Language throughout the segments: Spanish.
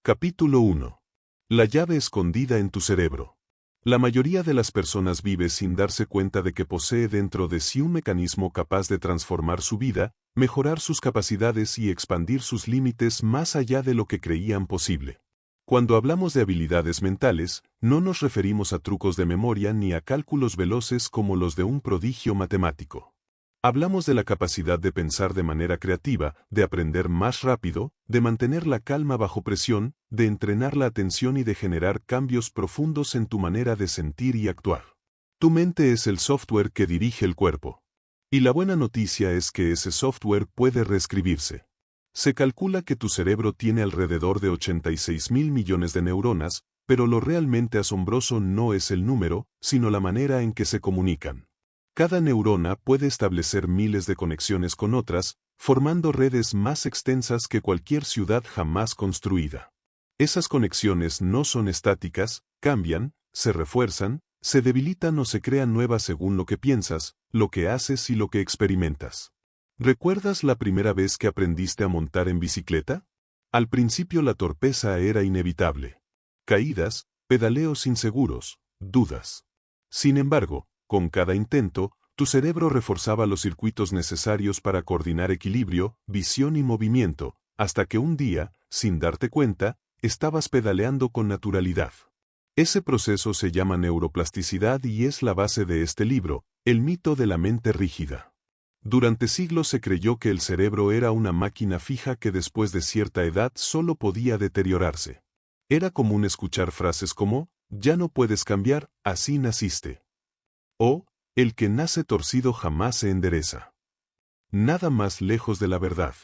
Capítulo 1. La llave escondida en tu cerebro. La mayoría de las personas vive sin darse cuenta de que posee dentro de sí un mecanismo capaz de transformar su vida, mejorar sus capacidades y expandir sus límites más allá de lo que creían posible. Cuando hablamos de habilidades mentales, no nos referimos a trucos de memoria ni a cálculos veloces como los de un prodigio matemático. Hablamos de la capacidad de pensar de manera creativa, de aprender más rápido, de mantener la calma bajo presión, de entrenar la atención y de generar cambios profundos en tu manera de sentir y actuar. Tu mente es el software que dirige el cuerpo. Y la buena noticia es que ese software puede reescribirse. Se calcula que tu cerebro tiene alrededor de 86.000 millones de neuronas, pero lo realmente asombroso no es el número, sino la manera en que se comunican. Cada neurona puede establecer miles de conexiones con otras, formando redes más extensas que cualquier ciudad jamás construida. Esas conexiones no son estáticas, cambian, se refuerzan, se debilitan o se crean nuevas según lo que piensas, lo que haces y lo que experimentas. ¿Recuerdas la primera vez que aprendiste a montar en bicicleta? Al principio la torpeza era inevitable. Caídas, pedaleos inseguros, dudas. Sin embargo, con cada intento, tu cerebro reforzaba los circuitos necesarios para coordinar equilibrio, visión y movimiento, hasta que un día, sin darte cuenta, estabas pedaleando con naturalidad. Ese proceso se llama neuroplasticidad y es la base de este libro, El mito de la mente rígida. Durante siglos se creyó que el cerebro era una máquina fija que después de cierta edad solo podía deteriorarse. Era común escuchar frases como, ya no puedes cambiar, así naciste. O, el que nace torcido jamás se endereza. Nada más lejos de la verdad.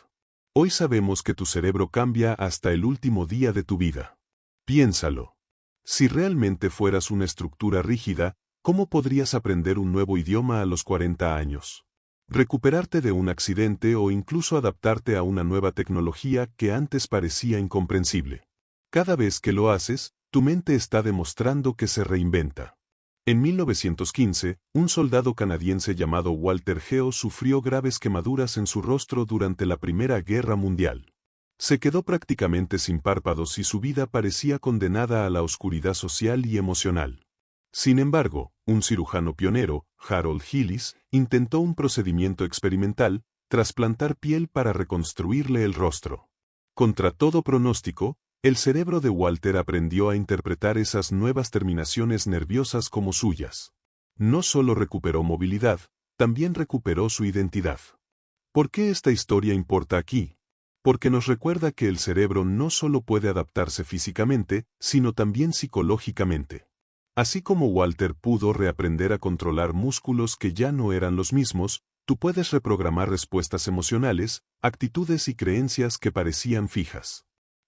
Hoy sabemos que tu cerebro cambia hasta el último día de tu vida. Piénsalo. Si realmente fueras una estructura rígida, ¿cómo podrías aprender un nuevo idioma a los 40 años? Recuperarte de un accidente o incluso adaptarte a una nueva tecnología que antes parecía incomprensible. Cada vez que lo haces, tu mente está demostrando que se reinventa. En 1915, un soldado canadiense llamado Walter Geo sufrió graves quemaduras en su rostro durante la Primera Guerra Mundial. Se quedó prácticamente sin párpados y su vida parecía condenada a la oscuridad social y emocional. Sin embargo, un cirujano pionero, Harold Hillis, intentó un procedimiento experimental, trasplantar piel para reconstruirle el rostro. Contra todo pronóstico, el cerebro de Walter aprendió a interpretar esas nuevas terminaciones nerviosas como suyas. No solo recuperó movilidad, también recuperó su identidad. ¿Por qué esta historia importa aquí? Porque nos recuerda que el cerebro no solo puede adaptarse físicamente, sino también psicológicamente. Así como Walter pudo reaprender a controlar músculos que ya no eran los mismos, tú puedes reprogramar respuestas emocionales, actitudes y creencias que parecían fijas.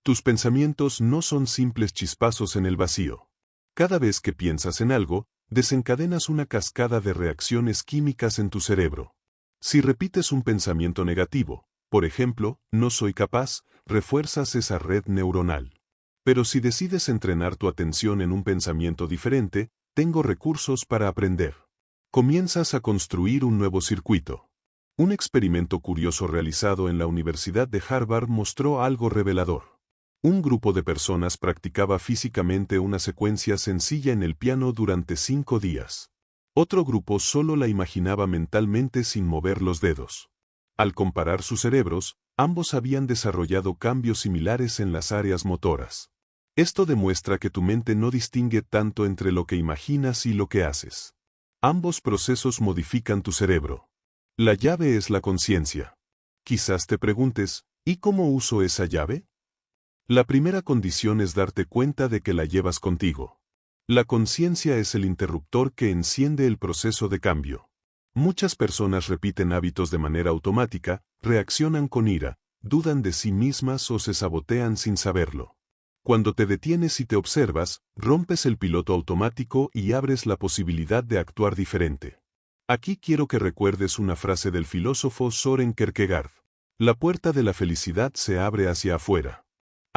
Tus pensamientos no son simples chispazos en el vacío. Cada vez que piensas en algo, desencadenas una cascada de reacciones químicas en tu cerebro. Si repites un pensamiento negativo, por ejemplo, no soy capaz, refuerzas esa red neuronal. Pero si decides entrenar tu atención en un pensamiento diferente, tengo recursos para aprender. Comienzas a construir un nuevo circuito. Un experimento curioso realizado en la Universidad de Harvard mostró algo revelador. Un grupo de personas practicaba físicamente una secuencia sencilla en el piano durante 5 días. Otro grupo solo la imaginaba mentalmente sin mover los dedos. Al comparar sus cerebros, ambos habían desarrollado cambios similares en las áreas motoras. Esto demuestra que tu mente no distingue tanto entre lo que imaginas y lo que haces. Ambos procesos modifican tu cerebro. La llave es la conciencia. Quizás te preguntes, ¿y cómo uso esa llave? La primera condición es darte cuenta de que la llevas contigo. La conciencia es el interruptor que enciende el proceso de cambio. Muchas personas repiten hábitos de manera automática, reaccionan con ira, dudan de sí mismas o se sabotean sin saberlo. Cuando te detienes y te observas, rompes el piloto automático y abres la posibilidad de actuar diferente. Aquí quiero que recuerdes una frase del filósofo Søren Kierkegaard. La puerta de la felicidad se abre hacia afuera.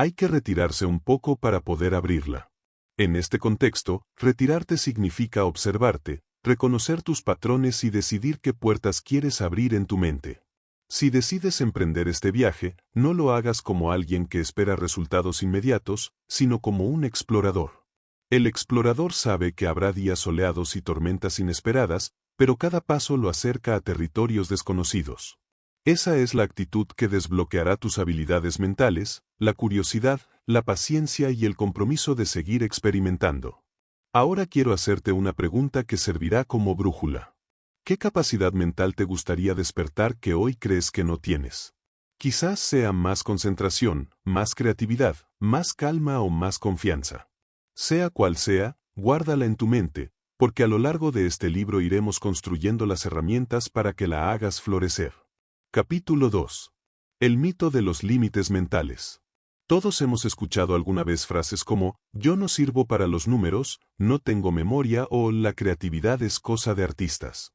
Hay que retirarse un poco para poder abrirla. En este contexto, retirarte significa observarte, reconocer tus patrones y decidir qué puertas quieres abrir en tu mente. Si decides emprender este viaje, no lo hagas como alguien que espera resultados inmediatos, sino como un explorador. El explorador sabe que habrá días soleados y tormentas inesperadas, pero cada paso lo acerca a territorios desconocidos. Esa es la actitud que desbloqueará tus habilidades mentales, la curiosidad, la paciencia y el compromiso de seguir experimentando. Ahora quiero hacerte una pregunta que servirá como brújula. ¿Qué capacidad mental te gustaría despertar que hoy crees que no tienes? Quizás sea más concentración, más creatividad, más calma o más confianza. Sea cual sea, guárdala en tu mente, porque a lo largo de este libro iremos construyendo las herramientas para que la hagas florecer. Capítulo 2. El mito de los límites mentales. Todos hemos escuchado alguna vez frases como, yo no sirvo para los números, no tengo memoria o la creatividad es cosa de artistas.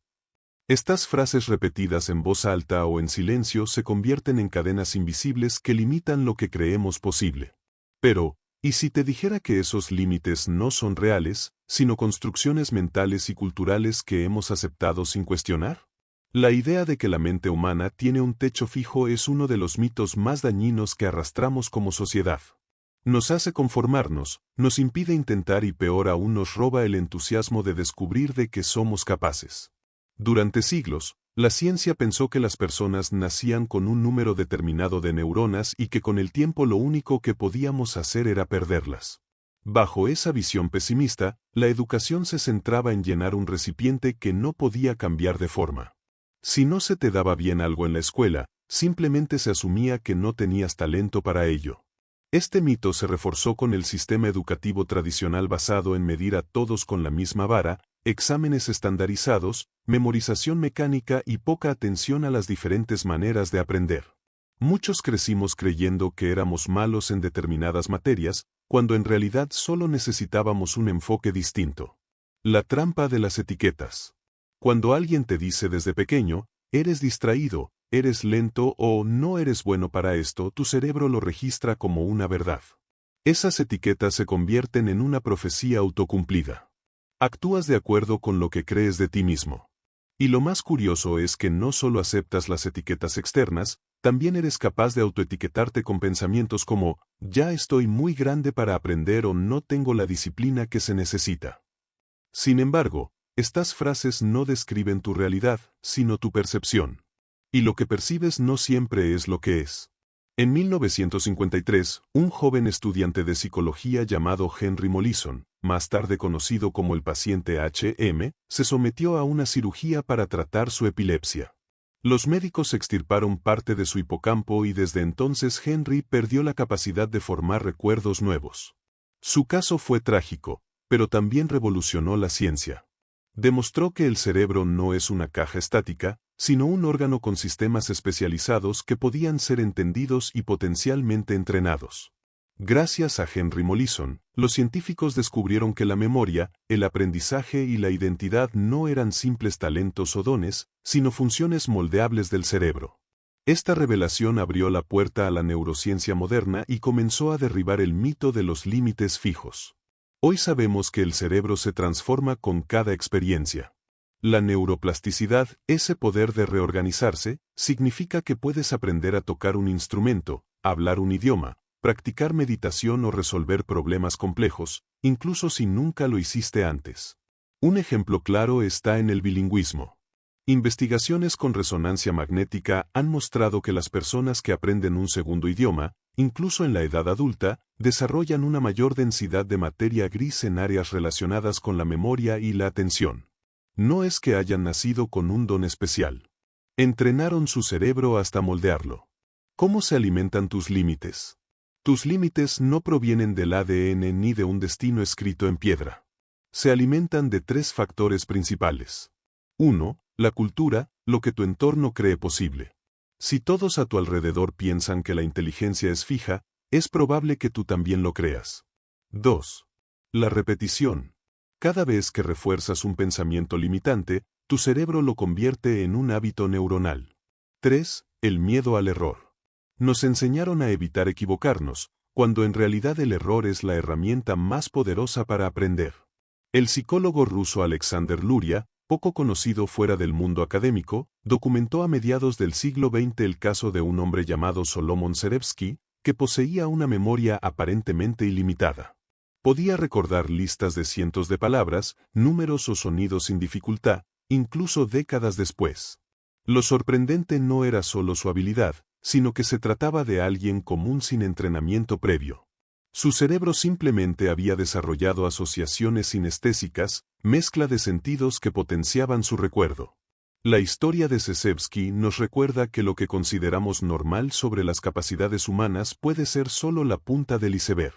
Estas frases repetidas en voz alta o en silencio se convierten en cadenas invisibles que limitan lo que creemos posible. Pero, ¿y si te dijera que esos límites no son reales, sino construcciones mentales y culturales que hemos aceptado sin cuestionar? La idea de que la mente humana tiene un techo fijo es uno de los mitos más dañinos que arrastramos como sociedad. Nos hace conformarnos, nos impide intentar y peor aún nos roba el entusiasmo de descubrir de qué somos capaces. Durante siglos, la ciencia pensó que las personas nacían con un número determinado de neuronas y que con el tiempo lo único que podíamos hacer era perderlas. Bajo esa visión pesimista, la educación se centraba en llenar un recipiente que no podía cambiar de forma. Si no se te daba bien algo en la escuela, simplemente se asumía que no tenías talento para ello. Este mito se reforzó con el sistema educativo tradicional basado en medir a todos con la misma vara, exámenes estandarizados, memorización mecánica y poca atención a las diferentes maneras de aprender. Muchos crecimos creyendo que éramos malos en determinadas materias, cuando en realidad solo necesitábamos un enfoque distinto. La trampa de las etiquetas. Cuando alguien te dice desde pequeño, eres distraído, eres lento o no eres bueno para esto, tu cerebro lo registra como una verdad. Esas etiquetas se convierten en una profecía autocumplida. Actúas de acuerdo con lo que crees de ti mismo. Y lo más curioso es que no solo aceptas las etiquetas externas, también eres capaz de autoetiquetarte con pensamientos como, ya estoy muy grande para aprender o no tengo la disciplina que se necesita. Sin embargo, estas frases no describen tu realidad, sino tu percepción. Y lo que percibes no siempre es lo que es. En 1953, un joven estudiante de psicología llamado Henry Mollison, más tarde conocido como el paciente HM, se sometió a una cirugía para tratar su epilepsia. Los médicos extirparon parte de su hipocampo y desde entonces Henry perdió la capacidad de formar recuerdos nuevos. Su caso fue trágico, pero también revolucionó la ciencia. Demostró que el cerebro no es una caja estática, sino un órgano con sistemas especializados que podían ser entendidos y potencialmente entrenados. Gracias a Henry Mollison, los científicos descubrieron que la memoria, el aprendizaje y la identidad no eran simples talentos o dones, sino funciones moldeables del cerebro. Esta revelación abrió la puerta a la neurociencia moderna y comenzó a derribar el mito de los límites fijos. Hoy sabemos que el cerebro se transforma con cada experiencia. La neuroplasticidad, ese poder de reorganizarse, significa que puedes aprender a tocar un instrumento, hablar un idioma, practicar meditación o resolver problemas complejos, incluso si nunca lo hiciste antes. Un ejemplo claro está en el bilingüismo. Investigaciones con resonancia magnética han mostrado que las personas que aprenden un segundo idioma, incluso en la edad adulta, desarrollan una mayor densidad de materia gris en áreas relacionadas con la memoria y la atención. No es que hayan nacido con un don especial. Entrenaron su cerebro hasta moldearlo. ¿Cómo se alimentan tus límites? Tus límites no provienen del ADN ni de un destino escrito en piedra. Se alimentan de 3 factores principales. 1. La cultura, lo que tu entorno cree posible. Si todos a tu alrededor piensan que la inteligencia es fija, es probable que tú también lo creas. 2. La repetición. Cada vez que refuerzas un pensamiento limitante, tu cerebro lo convierte en un hábito neuronal. 3. El miedo al error. Nos enseñaron a evitar equivocarnos, cuando en realidad el error es la herramienta más poderosa para aprender. El psicólogo ruso Alexander Luria poco conocido fuera del mundo académico, documentó a mediados del siglo XX el caso de un hombre llamado Solomon Serebsky, que poseía una memoria aparentemente ilimitada. Podía recordar listas de cientos de palabras, números o sonidos sin dificultad, incluso décadas después. Lo sorprendente no era solo su habilidad, sino que se trataba de alguien común sin entrenamiento previo. Su cerebro simplemente había desarrollado asociaciones sinestésicas, mezcla de sentidos que potenciaban su recuerdo. La historia de Serebsky nos recuerda que lo que consideramos normal sobre las capacidades humanas puede ser solo la punta del iceberg.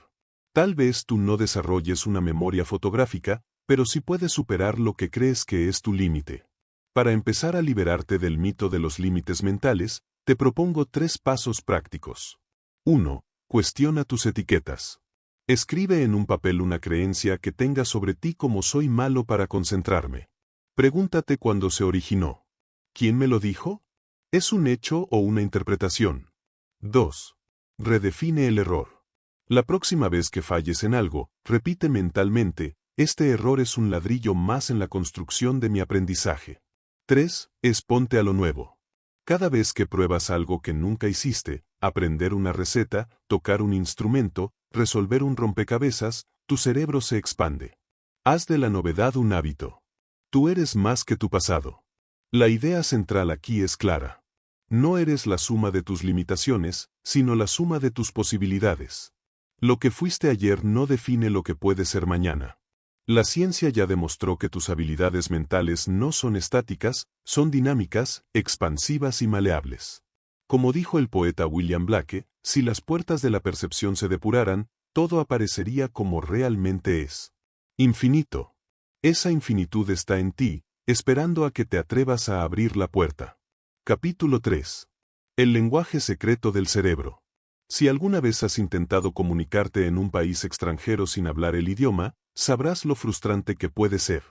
Tal vez tú no desarrolles una memoria fotográfica, pero sí puedes superar lo que crees que es tu límite. Para empezar a liberarte del mito de los límites mentales, te propongo 3 pasos prácticos. 1. Cuestiona tus etiquetas. Escribe en un papel una creencia que tengas sobre ti como soy malo para concentrarme. Pregúntate cuándo se originó. ¿Quién me lo dijo? ¿Es un hecho o una interpretación? 2. Redefine el error. La próxima vez que falles en algo, repite mentalmente, este error es un ladrillo más en la construcción de mi aprendizaje. 3. Exponte a lo nuevo. Cada vez que pruebas algo que nunca hiciste, aprender una receta, tocar un instrumento, resolver un rompecabezas, tu cerebro se expande. Haz de la novedad un hábito. Tú eres más que tu pasado. La idea central aquí es clara. No eres la suma de tus limitaciones, sino la suma de tus posibilidades. Lo que fuiste ayer no define lo que puedes ser mañana. La ciencia ya demostró que tus habilidades mentales no son estáticas, son dinámicas, expansivas y maleables. Como dijo el poeta William Blake, si las puertas de la percepción se depuraran, todo aparecería como realmente es. Infinito. Esa infinitud está en ti, esperando a que te atrevas a abrir la puerta. Capítulo 3. El lenguaje secreto del cerebro. Si alguna vez has intentado comunicarte en un país extranjero sin hablar el idioma, sabrás lo frustrante que puede ser.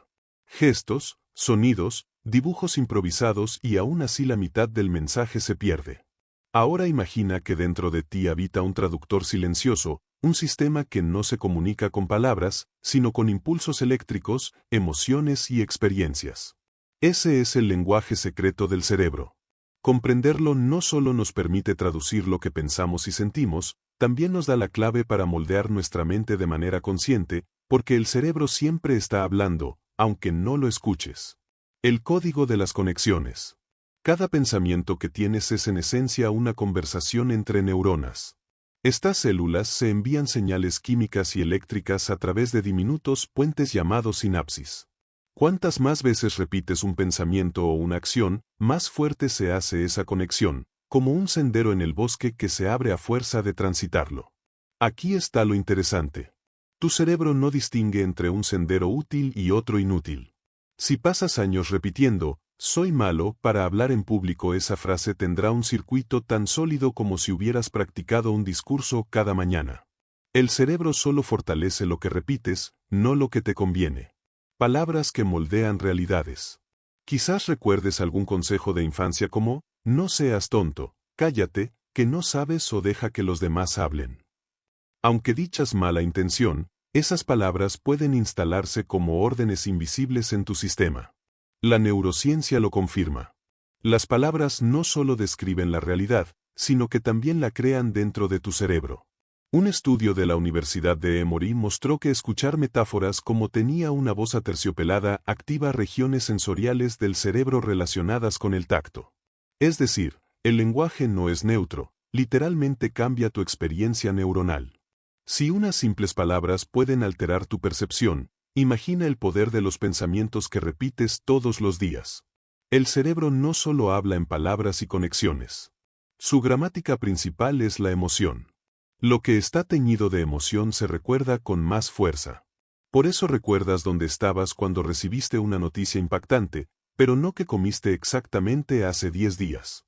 Gestos, sonidos, dibujos improvisados y aún así la mitad del mensaje se pierde. Ahora imagina que dentro de ti habita un traductor silencioso, un sistema que no se comunica con palabras, sino con impulsos eléctricos, emociones y experiencias. Ese es el lenguaje secreto del cerebro. Comprenderlo no solo nos permite traducir lo que pensamos y sentimos, también nos da la clave para moldear nuestra mente de manera consciente, porque el cerebro siempre está hablando, aunque no lo escuches. El código de las conexiones. Cada pensamiento que tienes es en esencia una conversación entre neuronas. Estas células se envían señales químicas y eléctricas a través de diminutos puentes llamados sinapsis. Cuantas más veces repites un pensamiento o una acción, más fuerte se hace esa conexión, como un sendero en el bosque que se abre a fuerza de transitarlo. Aquí está lo interesante. Tu cerebro no distingue entre un sendero útil y otro inútil. Si pasas años repitiendo, soy malo para hablar en público, esa frase tendrá un circuito tan sólido como si hubieras practicado un discurso cada mañana. El cerebro solo fortalece lo que repites, no lo que te conviene. Palabras que moldean realidades. Quizás recuerdes algún consejo de infancia como, no seas tonto, cállate, que no sabes o deja que los demás hablen. Aunque dichas mala intención, esas palabras pueden instalarse como órdenes invisibles en tu sistema. La neurociencia lo confirma. Las palabras no solo describen la realidad, sino que también la crean dentro de tu cerebro. Un estudio de la Universidad de Emory mostró que escuchar metáforas como tenía una voz aterciopelada activa regiones sensoriales del cerebro relacionadas con el tacto. Es decir, el lenguaje no es neutro, literalmente cambia tu experiencia neuronal. Si unas simples palabras pueden alterar tu percepción, imagina el poder de los pensamientos que repites todos los días. El cerebro no solo habla en palabras y conexiones. Su gramática principal es la emoción. Lo que está teñido de emoción se recuerda con más fuerza. Por eso recuerdas dónde estabas cuando recibiste una noticia impactante, pero no que comiste exactamente hace 10 días.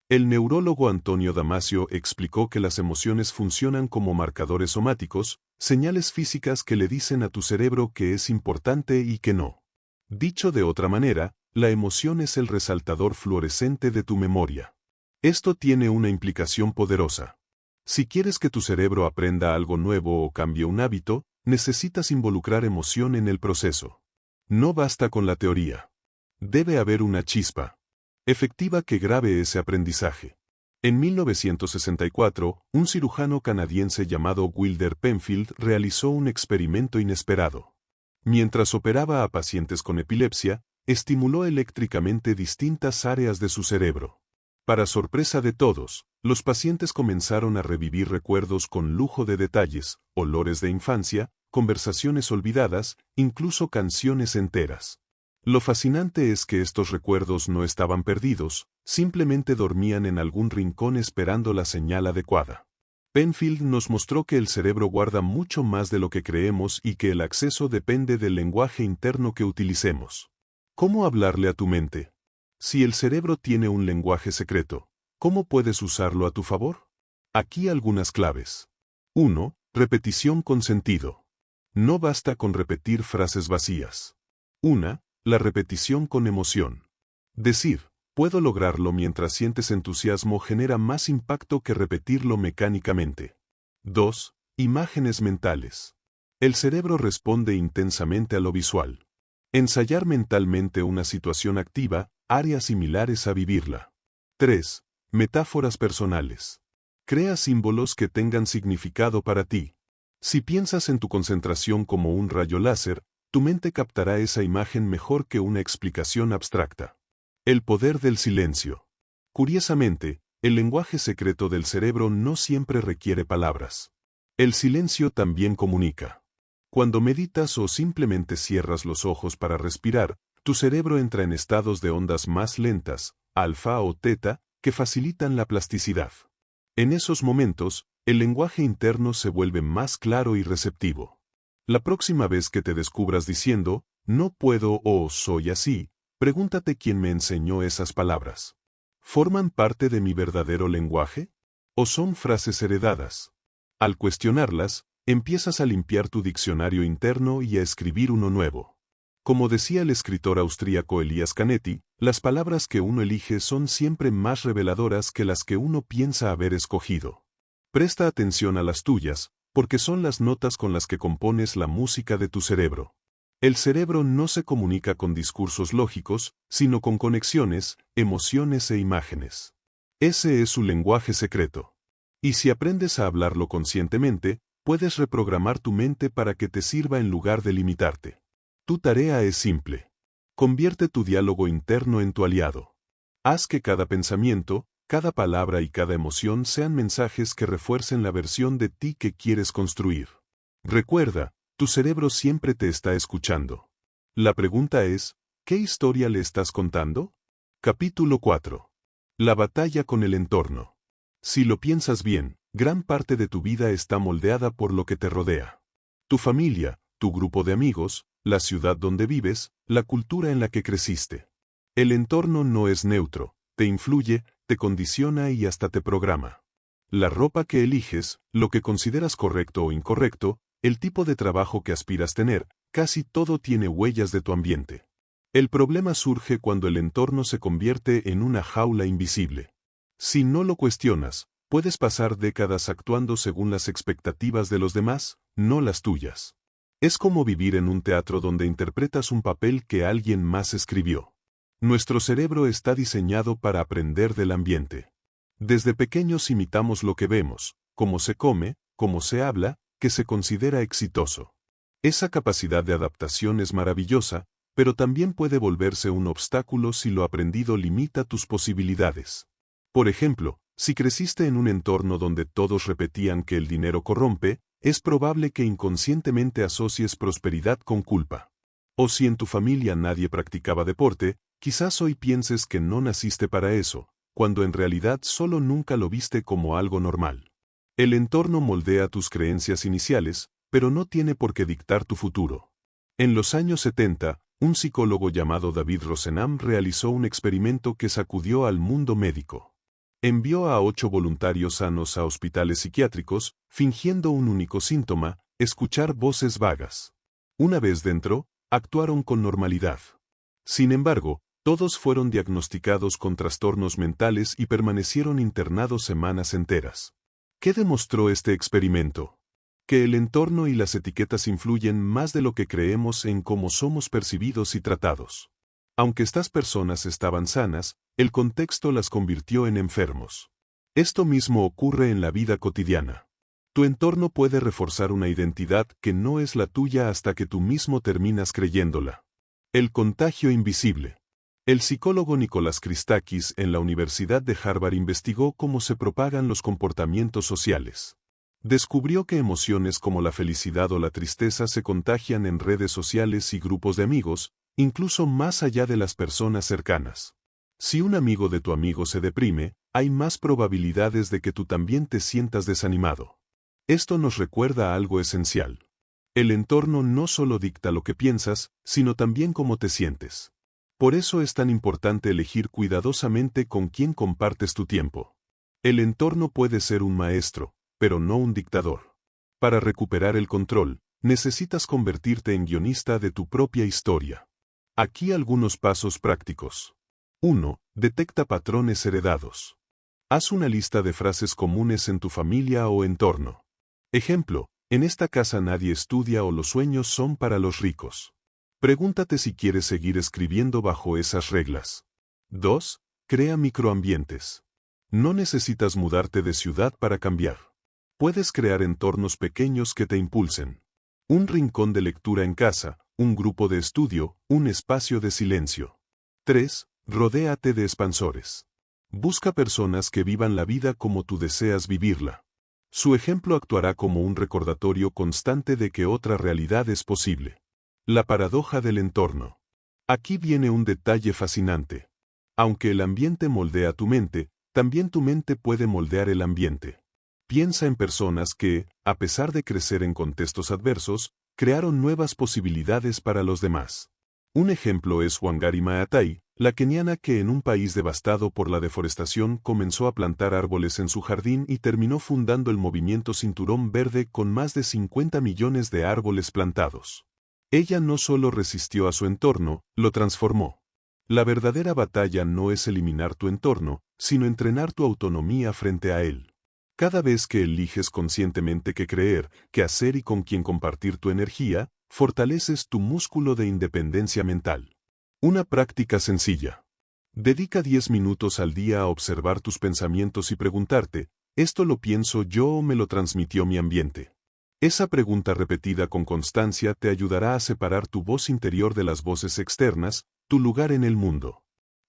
El neurólogo Antonio Damasio explicó que las emociones funcionan como marcadores somáticos, señales físicas que le dicen a tu cerebro que es importante y que no. Dicho de otra manera, la emoción es el resaltador fluorescente de tu memoria. Esto tiene una implicación poderosa. Si quieres que tu cerebro aprenda algo nuevo o cambie un hábito, necesitas involucrar emoción en el proceso. No basta con la teoría. Debe haber una chispa efectiva que grabe ese aprendizaje. En 1964, un cirujano canadiense llamado Wilder Penfield realizó un experimento inesperado. Mientras operaba a pacientes con epilepsia, estimuló eléctricamente distintas áreas de su cerebro. Para sorpresa de todos, los pacientes comenzaron a revivir recuerdos con lujo de detalles, olores de infancia, conversaciones olvidadas, incluso canciones enteras. Lo fascinante es que estos recuerdos no estaban perdidos, simplemente dormían en algún rincón esperando la señal adecuada. Penfield nos mostró que el cerebro guarda mucho más de lo que creemos y que el acceso depende del lenguaje interno que utilicemos. ¿Cómo hablarle a tu mente? Si el cerebro tiene un lenguaje secreto, ¿cómo puedes usarlo a tu favor? Aquí algunas claves. 1. Repetición con sentido. No basta con repetir frases vacías. 1. La repetición con emoción. Decir, puedo lograrlo mientras sientes entusiasmo genera más impacto que repetirlo mecánicamente. 2. Imágenes mentales. El cerebro responde intensamente a lo visual. Ensayar mentalmente una situación activa, áreas similares a vivirla. 3. Metáforas personales. Crea símbolos que tengan significado para ti. Si piensas en tu concentración como un rayo láser, tu mente captará esa imagen mejor que una explicación abstracta. El poder del silencio. Curiosamente, el lenguaje secreto del cerebro no siempre requiere palabras. El silencio también comunica. Cuando meditas o simplemente cierras los ojos para respirar, tu cerebro entra en estados de ondas más lentas, alfa o teta, que facilitan la plasticidad. En esos momentos, el lenguaje interno se vuelve más claro y receptivo. La próxima vez que te descubras diciendo, no puedo o soy así, pregúntate quién me enseñó esas palabras. ¿Forman parte de mi verdadero lenguaje? ¿O son frases heredadas? Al cuestionarlas, empiezas a limpiar tu diccionario interno y a escribir uno nuevo. Como decía el escritor austríaco Elias Canetti, las palabras que uno elige son siempre más reveladoras que las que uno piensa haber escogido. Presta atención a las tuyas, porque son las notas con las que compones la música de tu cerebro. El cerebro no se comunica con discursos lógicos, sino con conexiones, emociones e imágenes. Ese es su lenguaje secreto. Y si aprendes a hablarlo conscientemente, puedes reprogramar tu mente para que te sirva en lugar de limitarte. Tu tarea es simple. Convierte tu diálogo interno en tu aliado. Haz que cada pensamiento, cada palabra y cada emoción sean mensajes que refuercen la versión de ti que quieres construir. Recuerda, tu cerebro siempre te está escuchando. La pregunta es, ¿qué historia le estás contando? Capítulo 4. La batalla con el entorno. Si lo piensas bien, gran parte de tu vida está moldeada por lo que te rodea. Tu familia, tu grupo de amigos, la ciudad donde vives, la cultura en la que creciste. El entorno no es neutro, te influye, te condiciona y hasta te programa. La ropa que eliges, lo que consideras correcto o incorrecto, el tipo de trabajo que aspiras tener, casi todo tiene huellas de tu ambiente. El problema surge cuando el entorno se convierte en una jaula invisible. Si no lo cuestionas, puedes pasar décadas actuando según las expectativas de los demás, no las tuyas. Es como vivir en un teatro donde interpretas un papel que alguien más escribió. Nuestro cerebro está diseñado para aprender del ambiente. Desde pequeños imitamos lo que vemos, cómo se come, cómo se habla, que se considera exitoso. Esa capacidad de adaptación es maravillosa, pero también puede volverse un obstáculo si lo aprendido limita tus posibilidades. Por ejemplo, si creciste en un entorno donde todos repetían que el dinero corrompe, es probable que inconscientemente asocies prosperidad con culpa. O si en tu familia nadie practicaba deporte, quizás hoy pienses que no naciste para eso, cuando en realidad solo nunca lo viste como algo normal. El entorno moldea tus creencias iniciales, pero no tiene por qué dictar tu futuro. En los años 70, un psicólogo llamado David Rosenham realizó un experimento que sacudió al mundo médico. Envió a 8 voluntarios sanos a hospitales psiquiátricos, fingiendo un único síntoma, escuchar voces vagas. Una vez dentro, actuaron con normalidad. Sin embargo, todos fueron diagnosticados con trastornos mentales y permanecieron internados semanas enteras. ¿Qué demostró este experimento? Que el entorno y las etiquetas influyen más de lo que creemos en cómo somos percibidos y tratados. Aunque estas personas estaban sanas, el contexto las convirtió en enfermos. Esto mismo ocurre en la vida cotidiana. Tu entorno puede reforzar una identidad que no es la tuya hasta que tú mismo terminas creyéndola. El contagio invisible. El psicólogo Nicholas Christakis en la Universidad de Harvard investigó cómo se propagan los comportamientos sociales. Descubrió que emociones como la felicidad o la tristeza se contagian en redes sociales y grupos de amigos, incluso más allá de las personas cercanas. Si un amigo de tu amigo se deprime, hay más probabilidades de que tú también te sientas desanimado. Esto nos recuerda algo esencial. El entorno no solo dicta lo que piensas, sino también cómo te sientes. Por eso es tan importante elegir cuidadosamente con quién compartes tu tiempo. El entorno puede ser un maestro, pero no un dictador. Para recuperar el control, necesitas convertirte en guionista de tu propia historia. Aquí algunos pasos prácticos. 1. Detecta patrones heredados. Haz una lista de frases comunes en tu familia o entorno. Ejemplo, en esta casa nadie estudia o los sueños son para los ricos. Pregúntate si quieres seguir escribiendo bajo esas reglas. 2. Crea microambientes. No necesitas mudarte de ciudad para cambiar. Puedes crear entornos pequeños que te impulsen. Un rincón de lectura en casa, un grupo de estudio, un espacio de silencio. 3. Rodéate de expansores. Busca personas que vivan la vida como tú deseas vivirla. Su ejemplo actuará como un recordatorio constante de que otra realidad es posible. La paradoja del entorno. Aquí viene un detalle fascinante. Aunque el ambiente moldea tu mente, también tu mente puede moldear el ambiente. Piensa en personas que, a pesar de crecer en contextos adversos, crearon nuevas posibilidades para los demás. Un ejemplo es Wangari Maathai, la keniana que en un país devastado por la deforestación comenzó a plantar árboles en su jardín y terminó fundando el movimiento Cinturón Verde con más de 50 millones de árboles plantados. Ella no solo resistió a su entorno, lo transformó. La verdadera batalla no es eliminar tu entorno, sino entrenar tu autonomía frente a él. Cada vez que eliges conscientemente qué creer, qué hacer y con quién compartir tu energía, fortaleces tu músculo de independencia mental. Una práctica sencilla. Dedica 10 minutos al día a observar tus pensamientos y preguntarte, ¿esto lo pienso yo o me lo transmitió mi ambiente? Esa pregunta repetida con constancia te ayudará a separar tu voz interior de las voces externas, tu lugar en el mundo.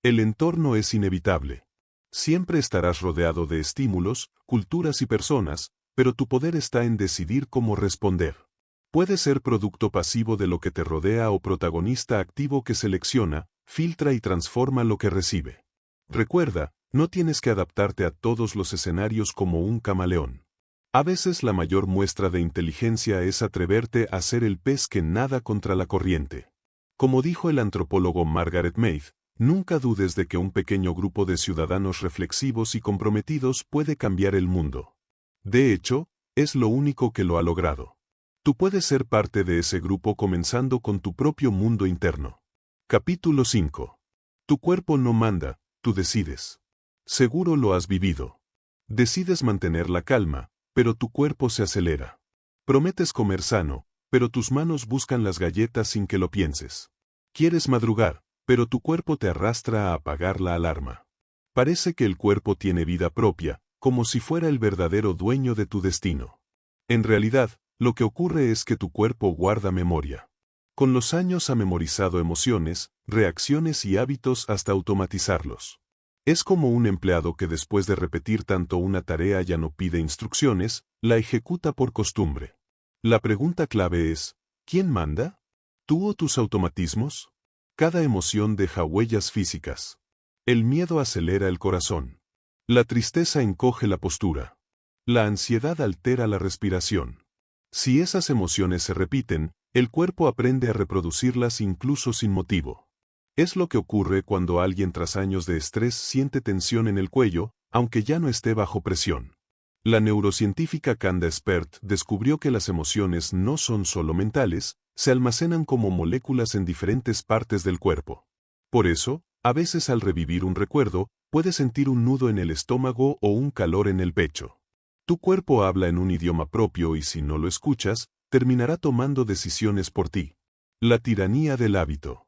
El entorno es inevitable. Siempre estarás rodeado de estímulos, culturas y personas, pero tu poder está en decidir cómo responder. Puedes ser producto pasivo de lo que te rodea o protagonista activo que selecciona, filtra y transforma lo que recibe. Recuerda, no tienes que adaptarte a todos los escenarios como un camaleón. A veces la mayor muestra de inteligencia es atreverte a ser el pez que nada contra la corriente. Como dijo el antropólogo Margaret Mead, nunca dudes de que un pequeño grupo de ciudadanos reflexivos y comprometidos puede cambiar el mundo. De hecho, es lo único que lo ha logrado. Tú puedes ser parte de ese grupo comenzando con tu propio mundo interno. Capítulo 5. Tu cuerpo no manda, tú decides. Seguro lo has vivido. Decides mantener la calma, pero tu cuerpo se acelera. Prometes comer sano, pero tus manos buscan las galletas sin que lo pienses. Quieres madrugar, pero tu cuerpo te arrastra a apagar la alarma. Parece que el cuerpo tiene vida propia, como si fuera el verdadero dueño de tu destino. En realidad, lo que ocurre es que tu cuerpo guarda memoria. Con los años ha memorizado emociones, reacciones y hábitos hasta automatizarlos. Es como un empleado que después de repetir tanto una tarea ya no pide instrucciones, la ejecuta por costumbre. La pregunta clave es, ¿quién manda? ¿Tú o tus automatismos? Cada emoción deja huellas físicas. El miedo acelera el corazón. La tristeza encoge la postura. La ansiedad altera la respiración. Si esas emociones se repiten, el cuerpo aprende a reproducirlas incluso sin motivo. Es lo que ocurre cuando alguien tras años de estrés siente tensión en el cuello, aunque ya no esté bajo presión. La neurocientífica Kanda Spert descubrió que las emociones no son solo mentales, se almacenan como moléculas en diferentes partes del cuerpo. Por eso, a veces al revivir un recuerdo, puedes sentir un nudo en el estómago o un calor en el pecho. Tu cuerpo habla en un idioma propio y si no lo escuchas, terminará tomando decisiones por ti. La tiranía del hábito.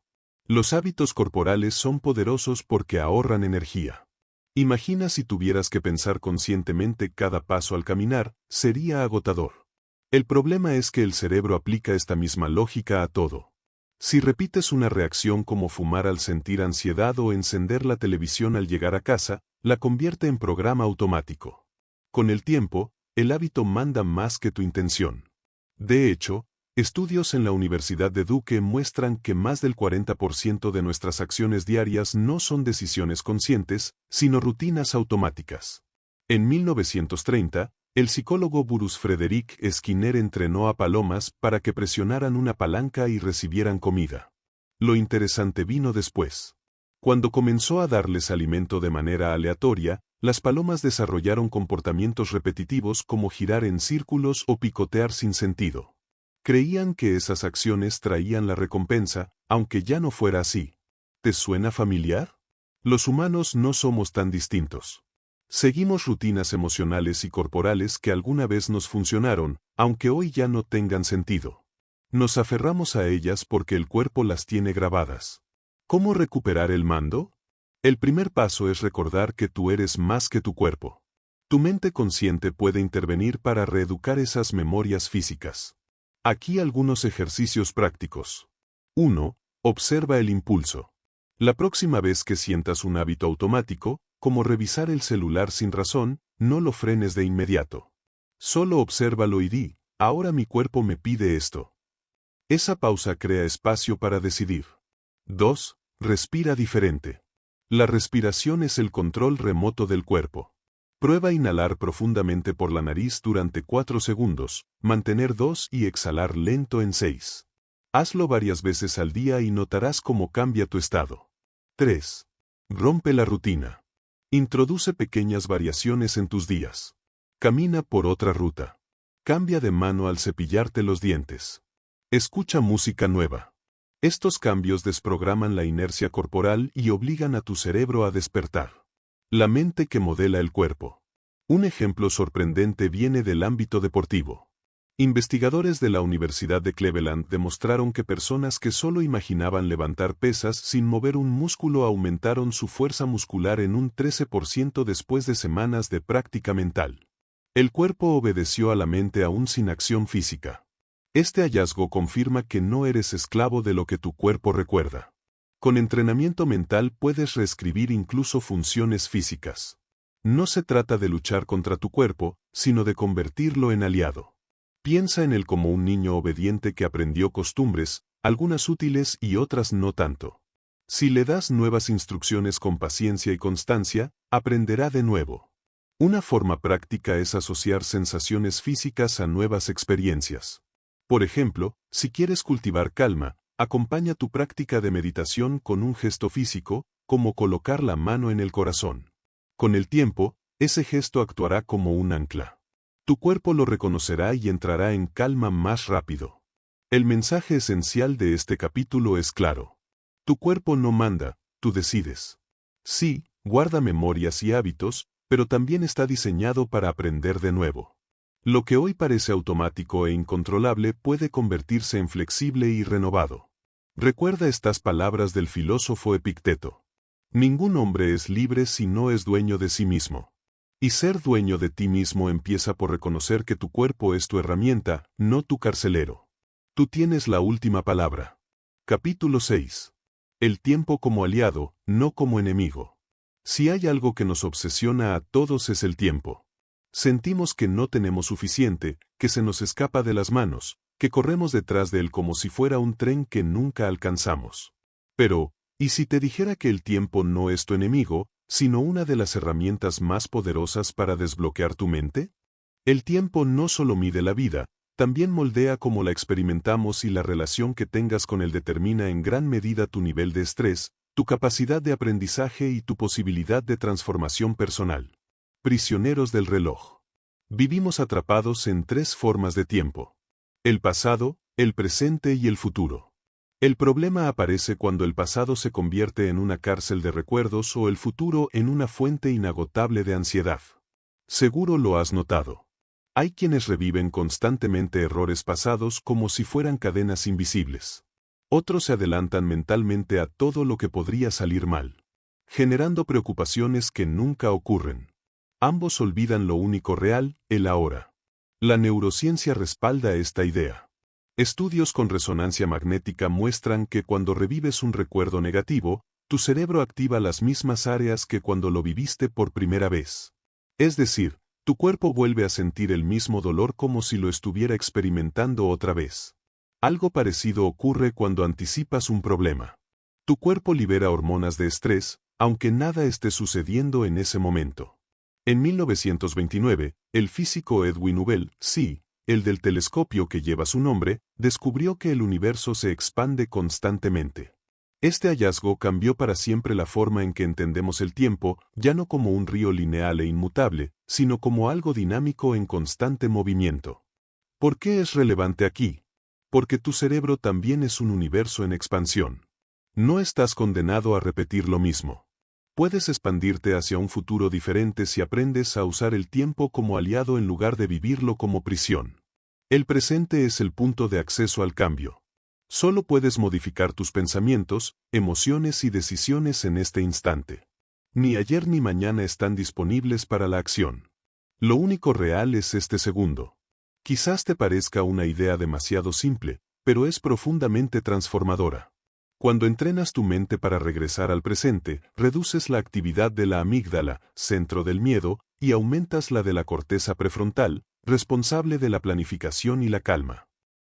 Los hábitos corporales son poderosos porque ahorran energía. Imagina si tuvieras que pensar conscientemente cada paso al caminar, sería agotador. El problema es que el cerebro aplica esta misma lógica a todo. Si repites una reacción como fumar al sentir ansiedad o encender la televisión al llegar a casa, la convierte en programa automático. Con el tiempo, el hábito manda más que tu intención. De hecho, estudios en la Universidad de Duke muestran que más del 40% de nuestras acciones diarias no son decisiones conscientes, sino rutinas automáticas. En 1930, el psicólogo Bruce Frederick Skinner entrenó a palomas para que presionaran una palanca y recibieran comida. Lo interesante vino después. Cuando comenzó a darles alimento de manera aleatoria, las palomas desarrollaron comportamientos repetitivos como girar en círculos o picotear sin sentido. Creían que esas acciones traían la recompensa, aunque ya no fuera así. ¿Te suena familiar? Los humanos no somos tan distintos. Seguimos rutinas emocionales y corporales que alguna vez nos funcionaron, aunque hoy ya no tengan sentido. Nos aferramos a ellas porque el cuerpo las tiene grabadas. ¿Cómo recuperar el mando? El primer paso es recordar que tú eres más que tu cuerpo. Tu mente consciente puede intervenir para reeducar esas memorias físicas. Aquí algunos ejercicios prácticos. 1. Observa el impulso. La próxima vez que sientas un hábito automático, como revisar el celular sin razón, no lo frenes de inmediato. Solo obsérvalo y di, ahora mi cuerpo me pide esto. Esa pausa crea espacio para decidir. 2. Respira diferente. La respiración es el control remoto del cuerpo. Prueba inhalar profundamente por la nariz durante 4 segundos, mantener 2 y exhalar lento en 6. Hazlo varias veces al día y notarás cómo cambia tu estado. 3. Rompe la rutina. Introduce pequeñas variaciones en tus días. Camina por otra ruta. Cambia de mano al cepillarte los dientes. Escucha música nueva. Estos cambios desprograman la inercia corporal y obligan a tu cerebro a despertar. La mente que modela el cuerpo. Un ejemplo sorprendente viene del ámbito deportivo. Investigadores de la Universidad de Cleveland demostraron que personas que solo imaginaban levantar pesas sin mover un músculo aumentaron su fuerza muscular en un 13% después de semanas de práctica mental. El cuerpo obedeció a la mente aún sin acción física. Este hallazgo confirma que no eres esclavo de lo que tu cuerpo recuerda. Con entrenamiento mental puedes reescribir incluso funciones físicas. No se trata de luchar contra tu cuerpo, sino de convertirlo en aliado. Piensa en él como un niño obediente que aprendió costumbres, algunas útiles y otras no tanto. Si le das nuevas instrucciones con paciencia y constancia, aprenderá de nuevo. Una forma práctica es asociar sensaciones físicas a nuevas experiencias. Por ejemplo, si quieres cultivar calma, acompaña tu práctica de meditación con un gesto físico, como colocar la mano en el corazón. Con el tiempo, ese gesto actuará como un ancla. Tu cuerpo lo reconocerá y entrará en calma más rápido. El mensaje esencial de este capítulo es claro. Tu cuerpo no manda, tú decides. Sí, guarda memorias y hábitos, pero también está diseñado para aprender de nuevo. Lo que hoy parece automático e incontrolable puede convertirse en flexible y renovado. Recuerda estas palabras del filósofo Epicteto. Ningún hombre es libre si no es dueño de sí mismo. Y ser dueño de ti mismo empieza por reconocer que tu cuerpo es tu herramienta, no tu carcelero. Tú tienes la última palabra. Capítulo 6. El tiempo como aliado, no como enemigo. Si hay algo que nos obsesiona a todos es el tiempo. Sentimos que no tenemos suficiente, que se nos escapa de las manos, que corremos detrás de él como si fuera un tren que nunca alcanzamos. Pero, ¿y si te dijera que el tiempo no es tu enemigo, sino una de las herramientas más poderosas para desbloquear tu mente? El tiempo no solo mide la vida, también moldea cómo la experimentamos y la relación que tengas con él determina en gran medida tu nivel de estrés, tu capacidad de aprendizaje y tu posibilidad de transformación personal. Prisioneros del reloj. Vivimos atrapados en 3 formas de tiempo: el pasado, el presente y el futuro. El problema aparece cuando el pasado se convierte en una cárcel de recuerdos o el futuro en una fuente inagotable de ansiedad. Seguro lo has notado. Hay quienes reviven constantemente errores pasados como si fueran cadenas invisibles. Otros se adelantan mentalmente a todo lo que podría salir mal, generando preocupaciones que nunca ocurren. Ambos olvidan lo único real, el ahora. La neurociencia respalda esta idea. Estudios con resonancia magnética muestran que cuando revives un recuerdo negativo, tu cerebro activa las mismas áreas que cuando lo viviste por primera vez. Es decir, tu cuerpo vuelve a sentir el mismo dolor como si lo estuviera experimentando otra vez. Algo parecido ocurre cuando anticipas un problema. Tu cuerpo libera hormonas de estrés, aunque nada esté sucediendo en ese momento. En 1929, el físico Edwin Hubble, sí, el del telescopio que lleva su nombre, descubrió que el universo se expande constantemente. Este hallazgo cambió para siempre la forma en que entendemos el tiempo, ya no como un río lineal e inmutable, sino como algo dinámico en constante movimiento. ¿Por qué es relevante aquí? Porque tu cerebro también es un universo en expansión. No estás condenado a repetir lo mismo. Puedes expandirte hacia un futuro diferente si aprendes a usar el tiempo como aliado en lugar de vivirlo como prisión. El presente es el punto de acceso al cambio. Solo puedes modificar tus pensamientos, emociones y decisiones en este instante. Ni ayer ni mañana están disponibles para la acción. Lo único real es este segundo. Quizás te parezca una idea demasiado simple, pero es profundamente transformadora. Cuando entrenas tu mente para regresar al presente, reduces la actividad de la amígdala, centro del miedo, y aumentas la de la corteza prefrontal, responsable de la planificación y la calma.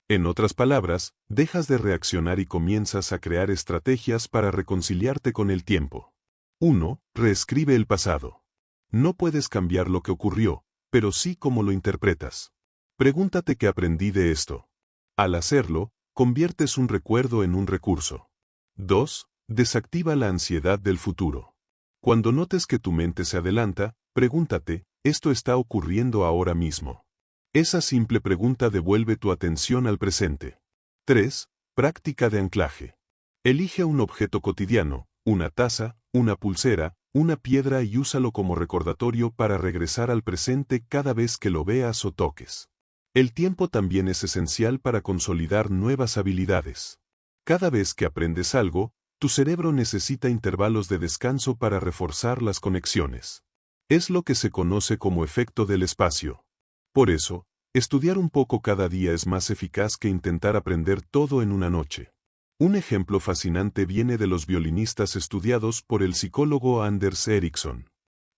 En otras palabras, dejas de reaccionar y comienzas a crear estrategias para reconciliarte con el tiempo. 1. Reescribe el pasado. No puedes cambiar lo que ocurrió, pero sí cómo lo interpretas. Pregúntate qué aprendí de esto. Al hacerlo, conviertes un recuerdo en un recurso. 2. Desactiva la ansiedad del futuro. Cuando notes que tu mente se adelanta, pregúntate, ¿esto está ocurriendo ahora mismo? Esa simple pregunta devuelve tu atención al presente. 3. Práctica de anclaje. Elige un objeto cotidiano, una taza, una pulsera, una piedra y úsalo como recordatorio para regresar al presente cada vez que lo veas o toques. El tiempo también es esencial para consolidar nuevas habilidades. Cada vez que aprendes algo, tu cerebro necesita intervalos de descanso para reforzar las conexiones. Es lo que se conoce como efecto del espacio. Por eso, estudiar un poco cada día es más eficaz que intentar aprender todo en una noche. Un ejemplo fascinante viene de los violinistas estudiados por el psicólogo Anders Ericsson.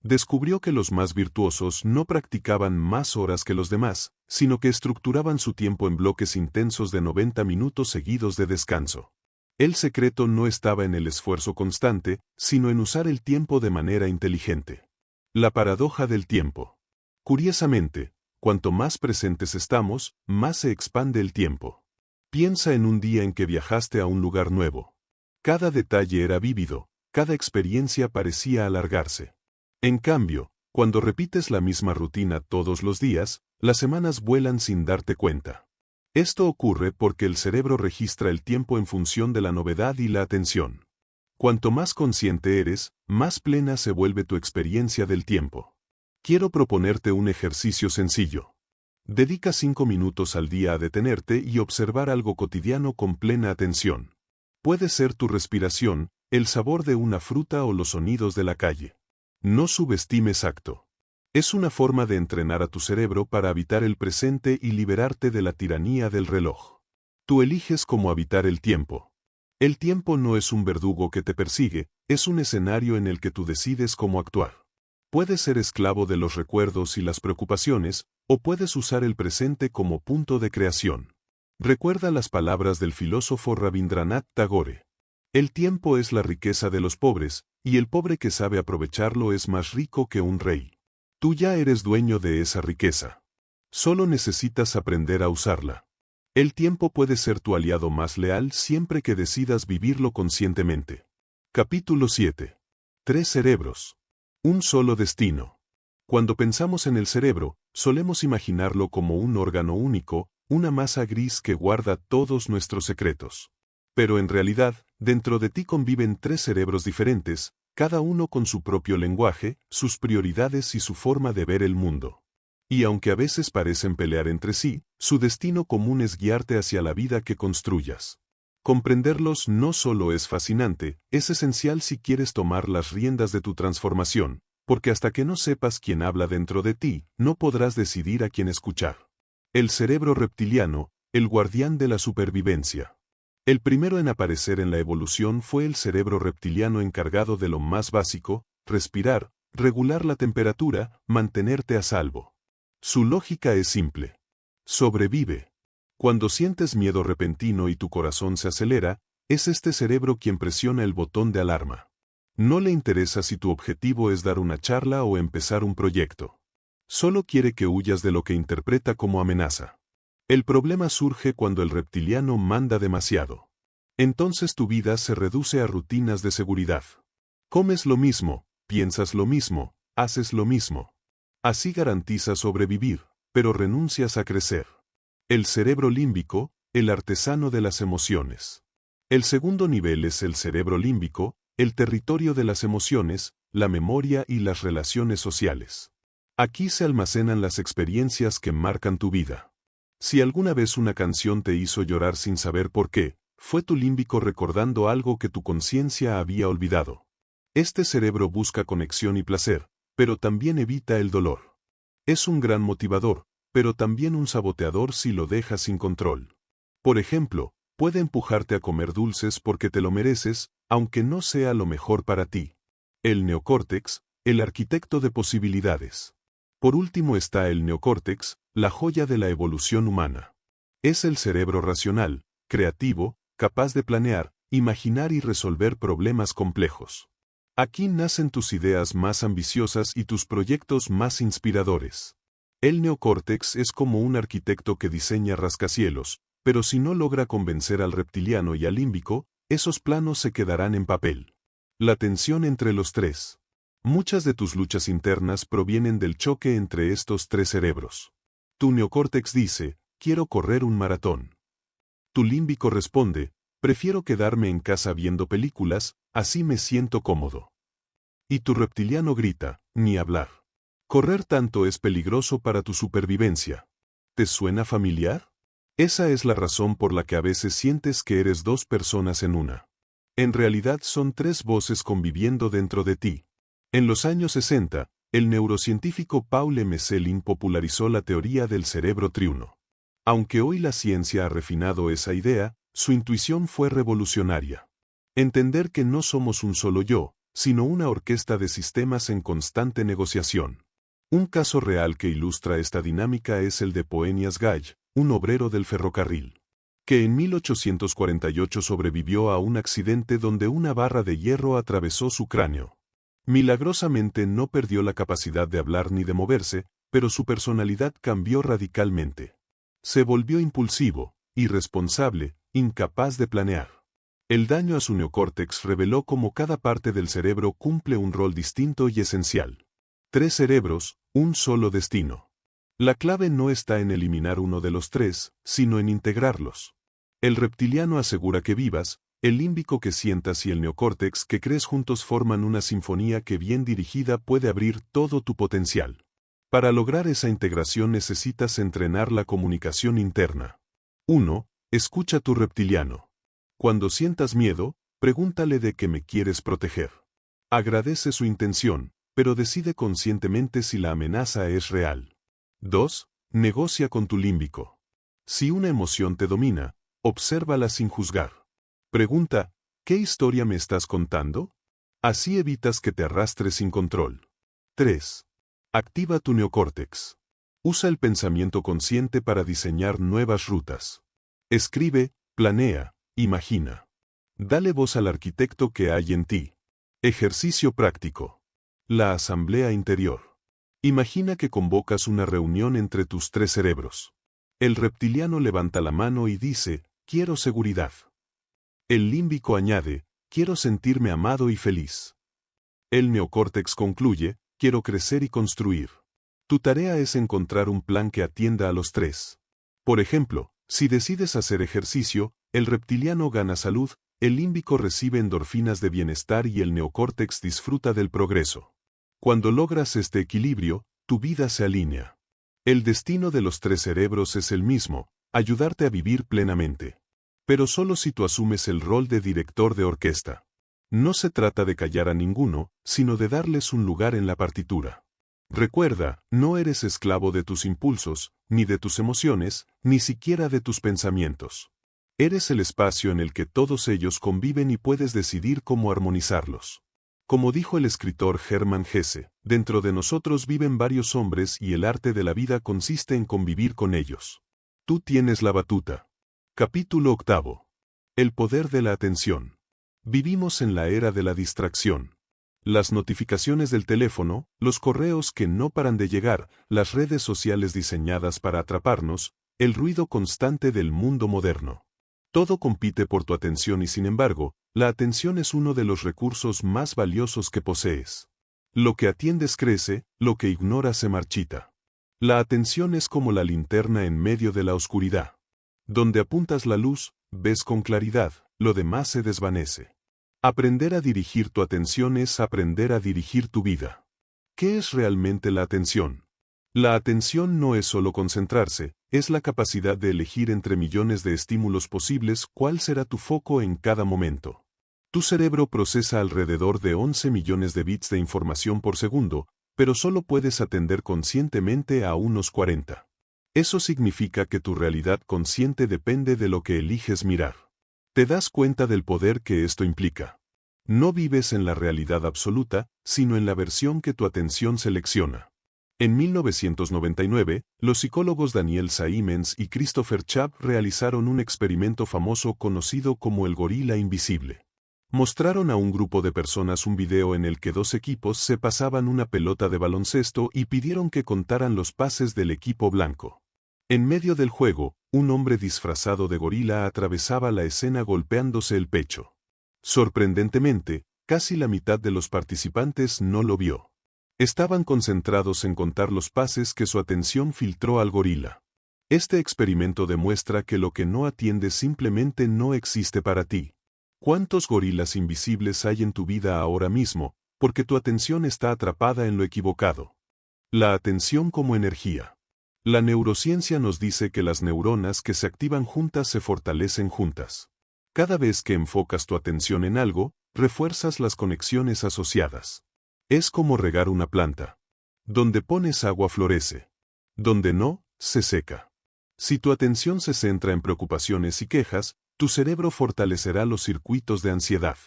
Descubrió que los más virtuosos no practicaban más horas que los demás, sino que estructuraban su tiempo en bloques intensos de 90 minutos seguidos de descanso. El secreto no estaba en el esfuerzo constante, sino en usar el tiempo de manera inteligente. La paradoja del tiempo. Curiosamente, cuanto más presentes estamos, más se expande el tiempo. Piensa en un día en que viajaste a un lugar nuevo. Cada detalle era vívido, cada experiencia parecía alargarse. En cambio, cuando repites la misma rutina todos los días, las semanas vuelan sin darte cuenta. Esto ocurre porque el cerebro registra el tiempo en función de la novedad y la atención. Cuanto más consciente eres, más plena se vuelve tu experiencia del tiempo. Quiero proponerte un ejercicio sencillo. Dedica 5 minutos al día a detenerte y observar algo cotidiano con plena atención. Puede ser tu respiración, el sabor de una fruta o los sonidos de la calle. No subestimes acto. Es una forma de entrenar a tu cerebro para habitar el presente y liberarte de la tiranía del reloj. Tú eliges cómo habitar el tiempo. El tiempo no es un verdugo que te persigue, es un escenario en el que tú decides cómo actuar. Puedes ser esclavo de los recuerdos y las preocupaciones, o puedes usar el presente como punto de creación. Recuerda las palabras del filósofo Rabindranath Tagore. El tiempo es la riqueza de los pobres, y el pobre que sabe aprovecharlo es más rico que un rey. Tú ya eres dueño de esa riqueza. Solo necesitas aprender a usarla. El tiempo puede ser tu aliado más leal siempre que decidas vivirlo conscientemente. Capítulo 7. 3 cerebros. Un solo destino. Cuando pensamos en el cerebro, solemos imaginarlo como un órgano único, una masa gris que guarda todos nuestros secretos. Pero en realidad, dentro de ti conviven 3 cerebros diferentes, cada uno con su propio lenguaje, sus prioridades y su forma de ver el mundo. Y aunque a veces parecen pelear entre sí, su destino común es guiarte hacia la vida que construyas. Comprenderlos no solo es fascinante, es esencial si quieres tomar las riendas de tu transformación, porque hasta que no sepas quién habla dentro de ti, no podrás decidir a quién escuchar. El cerebro reptiliano, el guardián de la supervivencia. El primero en aparecer en la evolución fue el cerebro reptiliano encargado de lo más básico: respirar, regular la temperatura, mantenerte a salvo. Su lógica es simple. Sobrevive. Cuando sientes miedo repentino y tu corazón se acelera, es este cerebro quien presiona el botón de alarma. No le interesa si tu objetivo es dar una charla o empezar un proyecto. Solo quiere que huyas de lo que interpreta como amenaza. El problema surge cuando el reptiliano manda demasiado. Entonces tu vida se reduce a rutinas de seguridad. Comes lo mismo, piensas lo mismo, haces lo mismo. Así garantizas sobrevivir, pero renuncias a crecer. El cerebro límbico, el artesano de las emociones. El segundo nivel es el cerebro límbico, el territorio de las emociones, la memoria y las relaciones sociales. Aquí se almacenan las experiencias que marcan tu vida. Si alguna vez una canción te hizo llorar sin saber por qué, fue tu límbico recordando algo que tu conciencia había olvidado. Este cerebro busca conexión y placer, pero también evita el dolor. Es un gran motivador, pero también un saboteador si lo dejas sin control. Por ejemplo, puede empujarte a comer dulces porque te lo mereces, aunque no sea lo mejor para ti. El neocórtex, el arquitecto de posibilidades. Por último está el neocórtex, la joya de la evolución humana. Es el cerebro racional, creativo, capaz de planear, imaginar y resolver problemas complejos. Aquí nacen tus ideas más ambiciosas y tus proyectos más inspiradores. El neocórtex es como un arquitecto que diseña rascacielos, pero si no logra convencer al reptiliano y al límbico, esos planos se quedarán en papel. La tensión entre los tres. Muchas de tus luchas internas provienen del choque entre estos tres cerebros. Tu neocórtex dice: quiero correr un maratón. Tu límbico responde: prefiero quedarme en casa viendo películas, así me siento cómodo. Y tu reptiliano grita: ni hablar. Correr tanto es peligroso para tu supervivencia. ¿Te suena familiar? Esa es la razón por la que a veces sientes que eres dos personas en una. En realidad son tres voces conviviendo dentro de ti. En los años 60, el neurocientífico Paul M. Selin popularizó la teoría del cerebro triuno. Aunque hoy la ciencia ha refinado esa idea, su intuición fue revolucionaria. Entender que no somos un solo yo, sino una orquesta de sistemas en constante negociación. Un caso real que ilustra esta dinámica es el de Poenias Gall, un obrero del ferrocarril, que en 1848 sobrevivió a un accidente donde una barra de hierro atravesó su cráneo. Milagrosamente no perdió la capacidad de hablar ni de moverse, pero su personalidad cambió radicalmente. Se volvió impulsivo, irresponsable, incapaz de planear. El daño a su neocórtex reveló cómo cada parte del cerebro cumple un rol distinto y esencial. Tres cerebros, un solo destino. La clave no está en eliminar uno de los tres, sino en integrarlos. El reptiliano asegura que vivas, el límbico que sientas y el neocórtex que crees juntos forman una sinfonía que bien dirigida puede abrir todo tu potencial. Para lograr esa integración necesitas entrenar la comunicación interna. 1. Escucha tu reptiliano. Cuando sientas miedo, pregúntale de qué me quieres proteger. Agradece su intención, pero decide conscientemente si la amenaza es real. 2. Negocia con tu límbico. Si una emoción te domina, obsérvala sin juzgar. Pregunta: ¿qué historia me estás contando? Así evitas que te arrastres sin control. 3. Activa tu neocórtex. Usa el pensamiento consciente para diseñar nuevas rutas. Escribe, planea, imagina. Dale voz al arquitecto que hay en ti. Ejercicio práctico. La asamblea interior. Imagina que convocas una reunión entre tus tres cerebros. El reptiliano levanta la mano y dice: quiero seguridad. El límbico añade: quiero sentirme amado y feliz. El neocórtex concluye: quiero crecer y construir. Tu tarea es encontrar un plan que atienda a los tres. Por ejemplo, si decides hacer ejercicio, el reptiliano gana salud, el límbico recibe endorfinas de bienestar y el neocórtex disfruta del progreso. Cuando logras este equilibrio, tu vida se alinea. El destino de los tres cerebros es el mismo: ayudarte a vivir plenamente. Pero solo si tú asumes el rol de director de orquesta. No se trata de callar a ninguno, sino de darles un lugar en la partitura. Recuerda, no eres esclavo de tus impulsos, ni de tus emociones, ni siquiera de tus pensamientos. Eres el espacio en el que todos ellos conviven y puedes decidir cómo armonizarlos. Como dijo el escritor Hermann Hesse, dentro de nosotros viven varios hombres y el arte de la vida consiste en convivir con ellos. Tú tienes la batuta. Capítulo 8. El poder de la atención. Vivimos en la era de la distracción. Las notificaciones del teléfono, los correos que no paran de llegar, las redes sociales diseñadas para atraparnos, el ruido constante del mundo moderno. Todo compite por tu atención y sin embargo, la atención es uno de los recursos más valiosos que posees. Lo que atiendes crece, lo que ignoras se marchita. La atención es como la linterna en medio de la oscuridad. Donde apuntas la luz, ves con claridad, lo demás se desvanece. Aprender a dirigir tu atención es aprender a dirigir tu vida. ¿Qué es realmente la atención? La atención no es solo concentrarse, es la capacidad de elegir entre millones de estímulos posibles cuál será tu foco en cada momento. Tu cerebro procesa alrededor de 11 millones de bits de información por segundo, pero solo puedes atender conscientemente a unos 40. Eso significa que tu realidad consciente depende de lo que eliges mirar. ¿Te das cuenta del poder que esto implica? No vives en la realidad absoluta, sino en la versión que tu atención selecciona. En 1999, los psicólogos Daniel Simons y Christopher Chapp realizaron un experimento famoso conocido como el gorila invisible. Mostraron a un grupo de personas un video en el que dos equipos se pasaban una pelota de baloncesto y pidieron que contaran los pases del equipo blanco. En medio del juego, un hombre disfrazado de gorila atravesaba la escena golpeándose el pecho. Sorprendentemente, casi la mitad de los participantes no lo vio. Estaban concentrados en contar los pases que su atención filtró al gorila. Este experimento demuestra que lo que no atiendes simplemente no existe para ti. ¿Cuántos gorilas invisibles hay en tu vida ahora mismo, porque tu atención está atrapada en lo equivocado? La atención como energía. La neurociencia nos dice que las neuronas que se activan juntas se fortalecen juntas. Cada vez que enfocas tu atención en algo, refuerzas las conexiones asociadas. Es como regar una planta. Donde pones agua florece. Donde no, se seca. Si tu atención se centra en preocupaciones y quejas, tu cerebro fortalecerá los circuitos de ansiedad.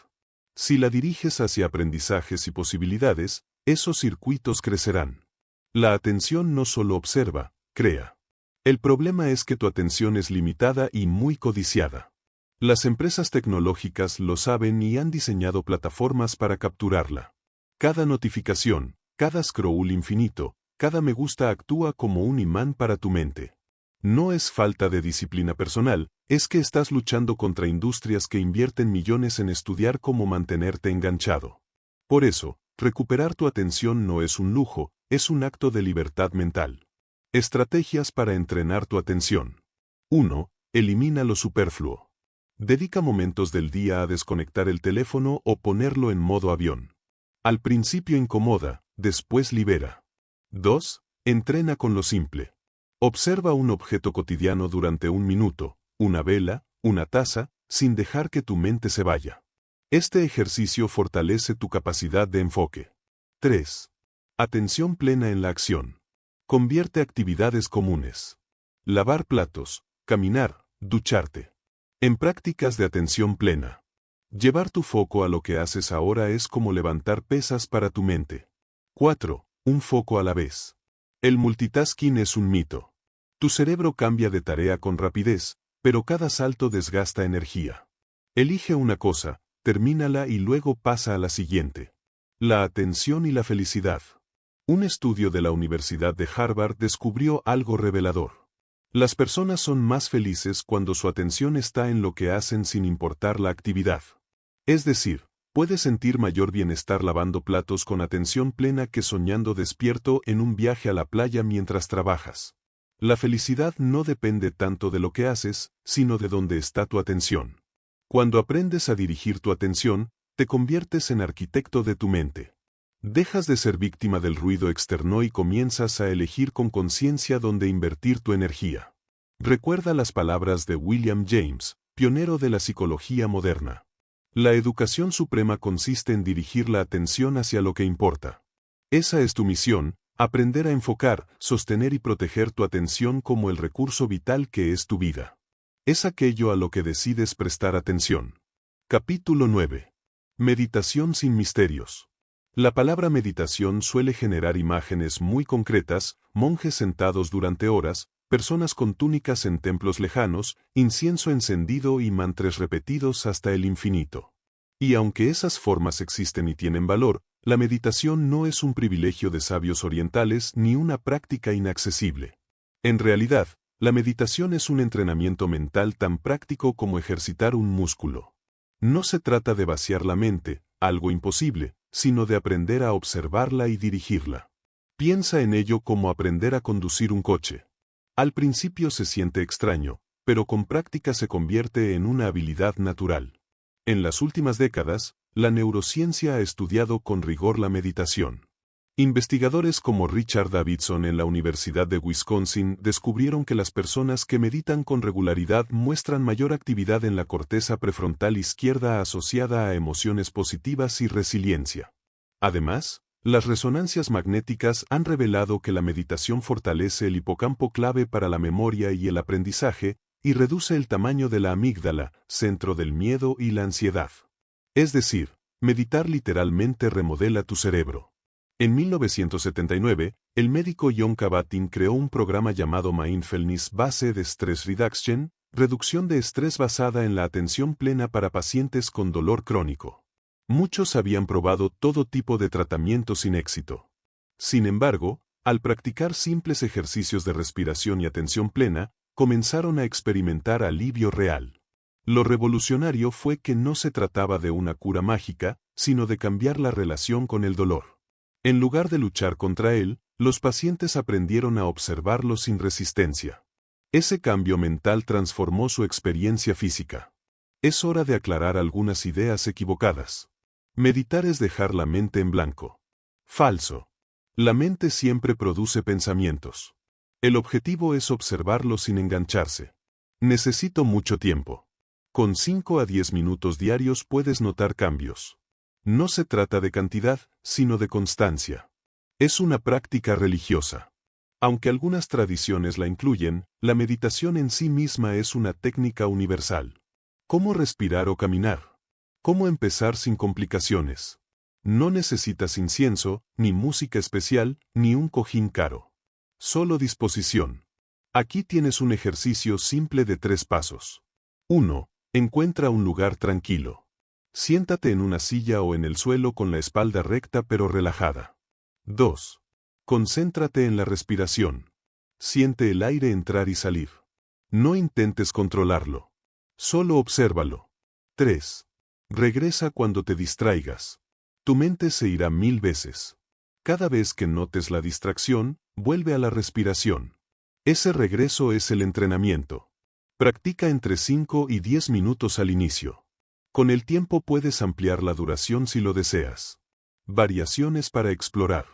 Si la diriges hacia aprendizajes y posibilidades, esos circuitos crecerán. La atención no solo observa, crea. El problema es que tu atención es limitada y muy codiciada. Las empresas tecnológicas lo saben y han diseñado plataformas para capturarla. Cada notificación, cada scroll infinito, cada me gusta actúa como un imán para tu mente. No es falta de disciplina personal, es que estás luchando contra industrias que invierten millones en estudiar cómo mantenerte enganchado. Por eso, recuperar tu atención no es un lujo, es un acto de libertad mental. Estrategias para entrenar tu atención. 1. Elimina lo superfluo. Dedica momentos del día a desconectar el teléfono o ponerlo en modo avión. Al principio incomoda, después libera. 2. Entrena con lo simple. Observa un objeto cotidiano durante un minuto, una vela, una taza, sin dejar que tu mente se vaya. Este ejercicio fortalece tu capacidad de enfoque. 3. Atención plena en la acción. Convierte actividades comunes. Lavar platos, caminar, ducharte. En prácticas de atención plena. Llevar tu foco a lo que haces ahora es como levantar pesas para tu mente. 4. Un foco a la vez. El multitasking es un mito. Tu cerebro cambia de tarea con rapidez, pero cada salto desgasta energía. Elige una cosa, termínala y luego pasa a la siguiente. La atención y la felicidad. Un estudio de la Universidad de Harvard descubrió algo revelador. Las personas son más felices cuando su atención está en lo que hacen sin importar la actividad. Es decir, puedes sentir mayor bienestar lavando platos con atención plena que soñando despierto en un viaje a la playa mientras trabajas. La felicidad no depende tanto de lo que haces, sino de dónde está tu atención. Cuando aprendes a dirigir tu atención, te conviertes en arquitecto de tu mente. Dejas de ser víctima del ruido externo y comienzas a elegir con conciencia dónde invertir tu energía. Recuerda las palabras de William James: pionero de la psicología moderna. La educación suprema consiste en dirigir la atención hacia lo que importa. Esa es tu misión, aprender a enfocar, sostener y proteger tu atención como el recurso vital que es tu vida. Es aquello a lo que decides prestar atención. Capítulo 9. Meditación sin misterios. La palabra meditación suele generar imágenes muy concretas: monjes sentados durante horas, personas con túnicas en templos lejanos, incienso encendido y mantras repetidos hasta el infinito. Y aunque esas formas existen y tienen valor, la meditación no es un privilegio de sabios orientales ni una práctica inaccesible. En realidad, la meditación es un entrenamiento mental tan práctico como ejercitar un músculo. No se trata de vaciar la mente, algo imposible, sino de aprender a observarla y dirigirla. Piensa en ello como aprender a conducir un coche. Al principio se siente extraño, pero con práctica se convierte en una habilidad natural. En las últimas décadas, la neurociencia ha estudiado con rigor la meditación. Investigadores como Richard Davidson en la Universidad de Wisconsin descubrieron que las personas que meditan con regularidad muestran mayor actividad en la corteza prefrontal izquierda asociada a emociones positivas y resiliencia. Además, las resonancias magnéticas han revelado que la meditación fortalece el hipocampo clave para la memoria y el aprendizaje, y reduce el tamaño de la amígdala, centro del miedo y la ansiedad. Es decir, meditar literalmente remodela tu cerebro. En 1979, el médico Jon Kabat-Zinn creó un programa llamado Mindfulness Based Stress Reduction, reducción de estrés basada en la atención plena para pacientes con dolor crónico. Muchos habían probado todo tipo de tratamientos sin éxito. Sin embargo, al practicar simples ejercicios de respiración y atención plena, comenzaron a experimentar alivio real. Lo revolucionario fue que no se trataba de una cura mágica, sino de cambiar la relación con el dolor. En lugar de luchar contra él, los pacientes aprendieron a observarlo sin resistencia. Ese cambio mental transformó su experiencia física. Es hora de aclarar algunas ideas equivocadas. Meditar es dejar la mente en blanco. Falso. La mente siempre produce pensamientos. El objetivo es observarlo sin engancharse. Necesito mucho tiempo. Con 5 a 10 minutos diarios puedes notar cambios. No se trata de cantidad, sino de constancia. Es una práctica religiosa. Aunque algunas tradiciones la incluyen, la meditación en sí misma es una técnica universal. ¿Cómo respirar o caminar? ¿Cómo empezar sin complicaciones? No necesitas incienso, ni música especial, ni un cojín caro. Solo disposición. Aquí tienes un ejercicio simple de 3 pasos. 1. Encuentra un lugar tranquilo. Siéntate en una silla o en el suelo con la espalda recta pero relajada. 2. Concéntrate en la respiración. Siente el aire entrar y salir. No intentes controlarlo. Solo obsérvalo. 3. Regresa cuando te distraigas. Tu mente se irá 1000 veces. Cada vez que notes la distracción, vuelve a la respiración. Ese regreso es el entrenamiento. Practica entre 5 y 10 minutos al inicio. Con el tiempo puedes ampliar la duración si lo deseas. Variaciones para explorar.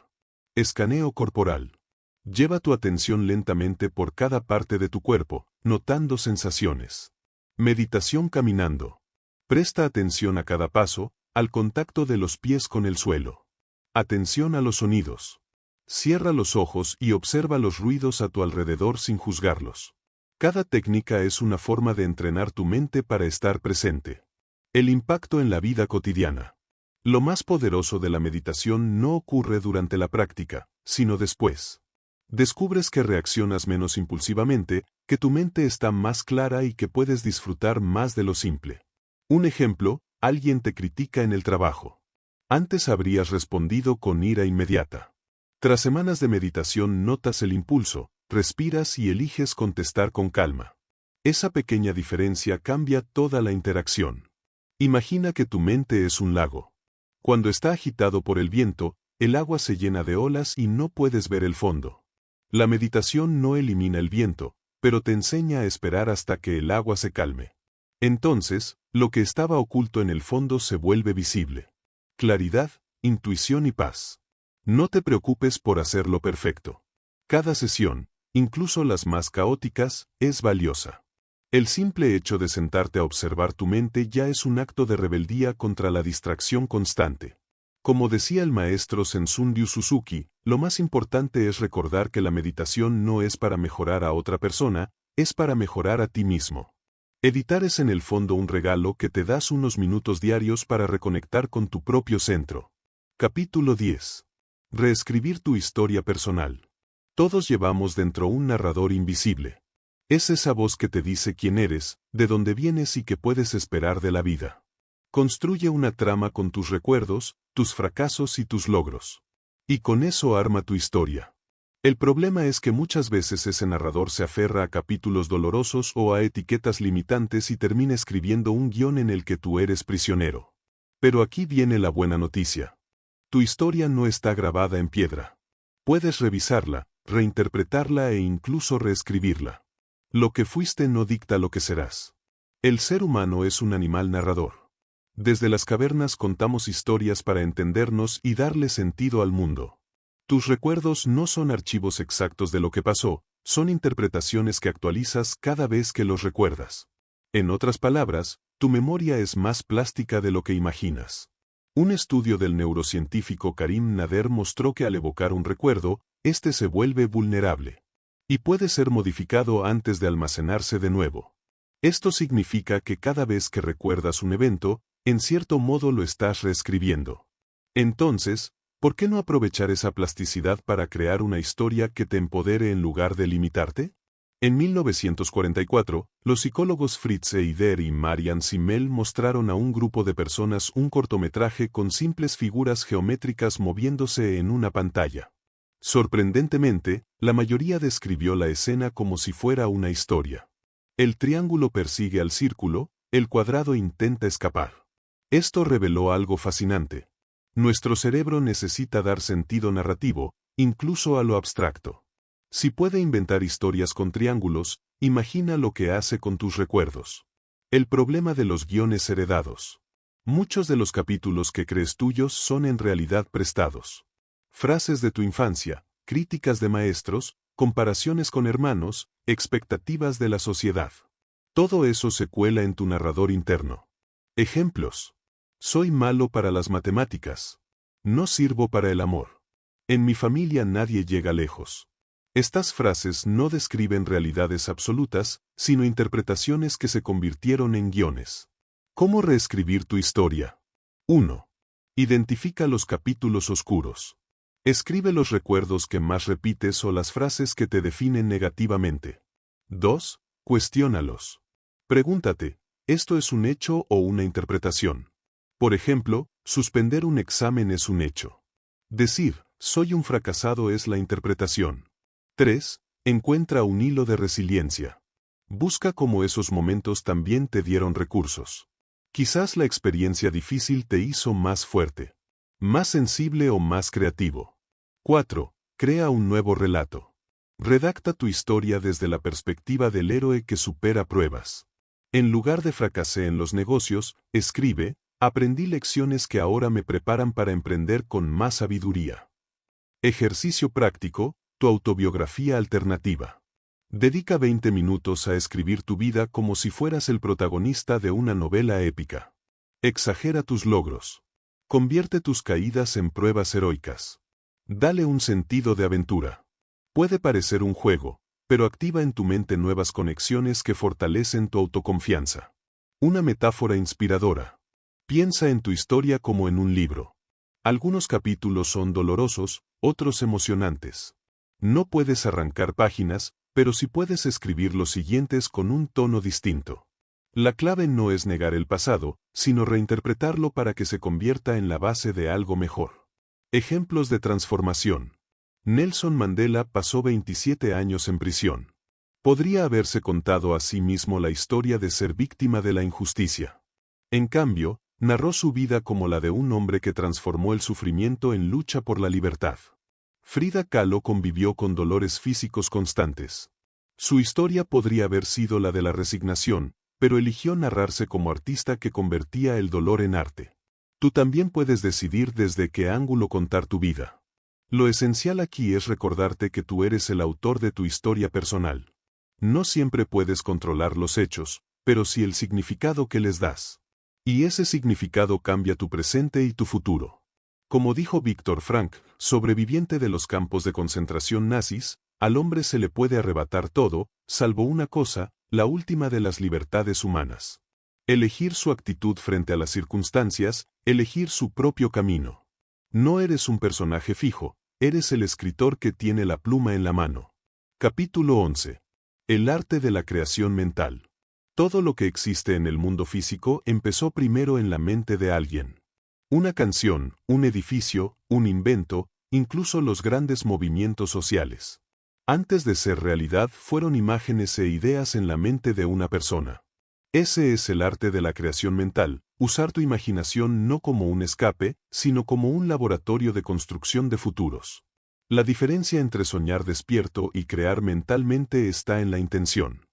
Escaneo corporal. Lleva tu atención lentamente por cada parte de tu cuerpo, notando sensaciones. Meditación caminando. Presta atención a cada paso, al contacto de los pies con el suelo. Atención a los sonidos. Cierra los ojos y observa los ruidos a tu alrededor sin juzgarlos. Cada técnica es una forma de entrenar tu mente para estar presente. El impacto en la vida cotidiana. Lo más poderoso de la meditación no ocurre durante la práctica, sino después. Descubres que reaccionas menos impulsivamente, que tu mente está más clara y que puedes disfrutar más de lo simple. Un ejemplo: alguien te critica en el trabajo. Antes habrías respondido con ira inmediata. Tras semanas de meditación notas el impulso, respiras y eliges contestar con calma. Esa pequeña diferencia cambia toda la interacción. Imagina que tu mente es un lago. Cuando está agitado por el viento, el agua se llena de olas y no puedes ver el fondo. La meditación no elimina el viento, pero te enseña a esperar hasta que el agua se calme. Entonces, lo que estaba oculto en el fondo se vuelve visible. Claridad, intuición y paz. No te preocupes por hacerlo perfecto. Cada sesión, incluso las más caóticas, es valiosa. El simple hecho de sentarte a observar tu mente ya es un acto de rebeldía contra la distracción constante. Como decía el maestro Sensun-ryu Suzuki, lo más importante es recordar que la meditación no es para mejorar a otra persona, es para mejorar a ti mismo. Editar es en el fondo un regalo que te das unos minutos diarios para reconectar con tu propio centro. Capítulo 10. Reescribir tu historia personal. Todos llevamos dentro un narrador invisible. Es esa voz que te dice quién eres, de dónde vienes y qué puedes esperar de la vida. Construye una trama con tus recuerdos, tus fracasos y tus logros. Y con eso arma tu historia. El problema es que muchas veces ese narrador se aferra a capítulos dolorosos o a etiquetas limitantes y termina escribiendo un guión en el que tú eres prisionero. Pero aquí viene la buena noticia. Tu historia no está grabada en piedra. Puedes revisarla, reinterpretarla e incluso reescribirla. Lo que fuiste no dicta lo que serás. El ser humano es un animal narrador. Desde las cavernas contamos historias para entendernos y darle sentido al mundo. Tus recuerdos no son archivos exactos de lo que pasó, son interpretaciones que actualizas cada vez que los recuerdas. En otras palabras, tu memoria es más plástica de lo que imaginas. Un estudio del neurocientífico Karim Nader mostró que al evocar un recuerdo, este se vuelve vulnerable. Y puede ser modificado antes de almacenarse de nuevo. Esto significa que cada vez que recuerdas un evento, en cierto modo lo estás reescribiendo. Entonces, ¿por qué no aprovechar esa plasticidad para crear una historia que te empodere en lugar de limitarte? En 1944, los psicólogos Fritz Eider y Marian Simmel mostraron a un grupo de personas un cortometraje con simples figuras geométricas moviéndose en una pantalla. Sorprendentemente, la mayoría describió la escena como si fuera una historia. El triángulo persigue al círculo, el cuadrado intenta escapar. Esto reveló algo fascinante. Nuestro cerebro necesita dar sentido narrativo, incluso a lo abstracto. Si puede inventar historias con triángulos, imagina lo que hace con tus recuerdos. El problema de los guiones heredados. Muchos de los capítulos que crees tuyos son en realidad prestados. Frases de tu infancia, críticas de maestros, comparaciones con hermanos, expectativas de la sociedad. Todo eso se cuela en tu narrador interno. Ejemplos. Soy malo para las matemáticas. No sirvo para el amor. En mi familia nadie llega lejos. Estas frases no describen realidades absolutas, sino interpretaciones que se convirtieron en guiones. ¿Cómo reescribir tu historia? 1. Identifica los capítulos oscuros. Escribe los recuerdos que más repites o las frases que te definen negativamente. 2. Cuestiónalos. Pregúntate, ¿esto es un hecho o una interpretación? Por ejemplo, suspender un examen es un hecho. Decir, soy un fracasado es la interpretación. 3. Encuentra un hilo de resiliencia. Busca cómo esos momentos también te dieron recursos. Quizás la experiencia difícil te hizo más fuerte, más sensible o más creativo. 4. Crea un nuevo relato. Redacta tu historia desde la perspectiva del héroe que supera pruebas. En lugar de fracasé en los negocios, escribe, aprendí lecciones que ahora me preparan para emprender con más sabiduría. Ejercicio práctico, tu autobiografía alternativa. Dedica 20 minutos a escribir tu vida como si fueras el protagonista de una novela épica. Exagera tus logros. Convierte tus caídas en pruebas heroicas. Dale un sentido de aventura. Puede parecer un juego, pero activa en tu mente nuevas conexiones que fortalecen tu autoconfianza. Una metáfora inspiradora. Piensa en tu historia como en un libro. Algunos capítulos son dolorosos, otros emocionantes. No puedes arrancar páginas, pero sí puedes escribir los siguientes con un tono distinto. La clave no es negar el pasado, sino reinterpretarlo para que se convierta en la base de algo mejor. Ejemplos de transformación. Nelson Mandela pasó 27 años en prisión. Podría haberse contado a sí mismo la historia de ser víctima de la injusticia. En cambio, narró su vida como la de un hombre que transformó el sufrimiento en lucha por la libertad. Frida Kahlo convivió con dolores físicos constantes. Su historia podría haber sido la de la resignación, pero eligió narrarse como artista que convertía el dolor en arte. Tú también puedes decidir desde qué ángulo contar tu vida. Lo esencial aquí es recordarte que tú eres el autor de tu historia personal. No siempre puedes controlar los hechos, pero sí el significado que les das. Y ese significado cambia tu presente y tu futuro. Como dijo Viktor Frankl, sobreviviente de los campos de concentración nazis, al hombre se le puede arrebatar todo, salvo una cosa, la última de las libertades humanas. Elegir su actitud frente a las circunstancias, elegir su propio camino. No eres un personaje fijo, eres el escritor que tiene la pluma en la mano. Capítulo 11. El arte de la creación mental. Todo lo que existe en el mundo físico empezó primero en la mente de alguien. Una canción, un edificio, un invento, incluso los grandes movimientos sociales. Antes de ser realidad fueron imágenes e ideas en la mente de una persona. Ese es el arte de la creación mental, usar tu imaginación no como un escape, sino como un laboratorio de construcción de futuros. La diferencia entre soñar despierto y crear mentalmente está en la intención.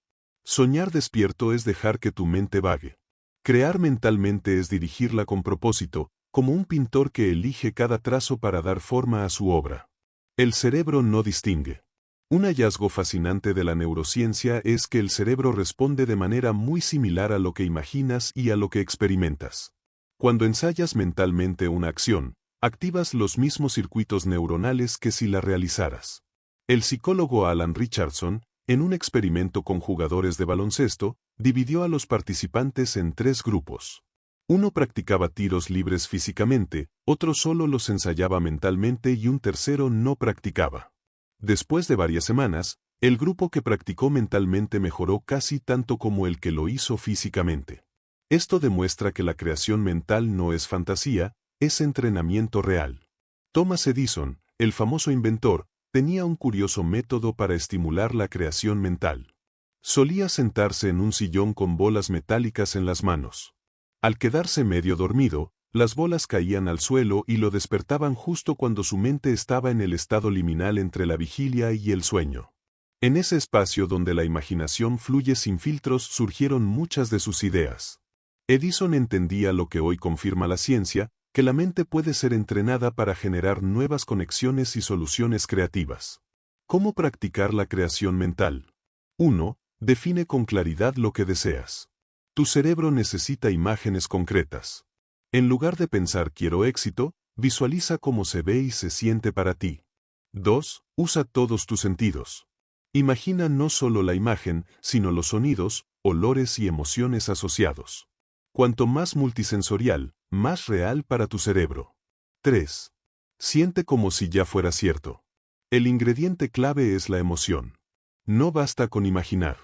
Soñar despierto es dejar que tu mente vague. Crear mentalmente es dirigirla con propósito, como un pintor que elige cada trazo para dar forma a su obra. El cerebro no distingue. Un hallazgo fascinante de la neurociencia es que el cerebro responde de manera muy similar a lo que imaginas y a lo que experimentas. Cuando ensayas mentalmente una acción, activas los mismos circuitos neuronales que si la realizaras. El psicólogo Alan Richardson, en un experimento con jugadores de baloncesto, dividió a los participantes en 3 grupos. Uno practicaba tiros libres físicamente, otro solo los ensayaba mentalmente y un tercero no practicaba. Después de varias semanas, el grupo que practicó mentalmente mejoró casi tanto como el que lo hizo físicamente. Esto demuestra que la creación mental no es fantasía, es entrenamiento real. Thomas Edison, el famoso inventor, tenía un curioso método para estimular la creación mental. Solía sentarse en un sillón con bolas metálicas en las manos. Al quedarse medio dormido, las bolas caían al suelo y lo despertaban justo cuando su mente estaba en el estado liminal entre la vigilia y el sueño. En ese espacio donde la imaginación fluye sin filtros surgieron muchas de sus ideas. Edison entendía lo que hoy confirma la ciencia, que la mente puede ser entrenada para generar nuevas conexiones y soluciones creativas. ¿Cómo practicar la creación mental? 1. Define con claridad lo que deseas. Tu cerebro necesita imágenes concretas. En lugar de pensar quiero éxito, visualiza cómo se ve y se siente para ti. 2. Usa todos tus sentidos. Imagina no solo la imagen, sino los sonidos, olores y emociones asociados. Cuanto más multisensorial, más real para tu cerebro. 3. Siente como si ya fuera cierto. El ingrediente clave es la emoción. No basta con imaginar.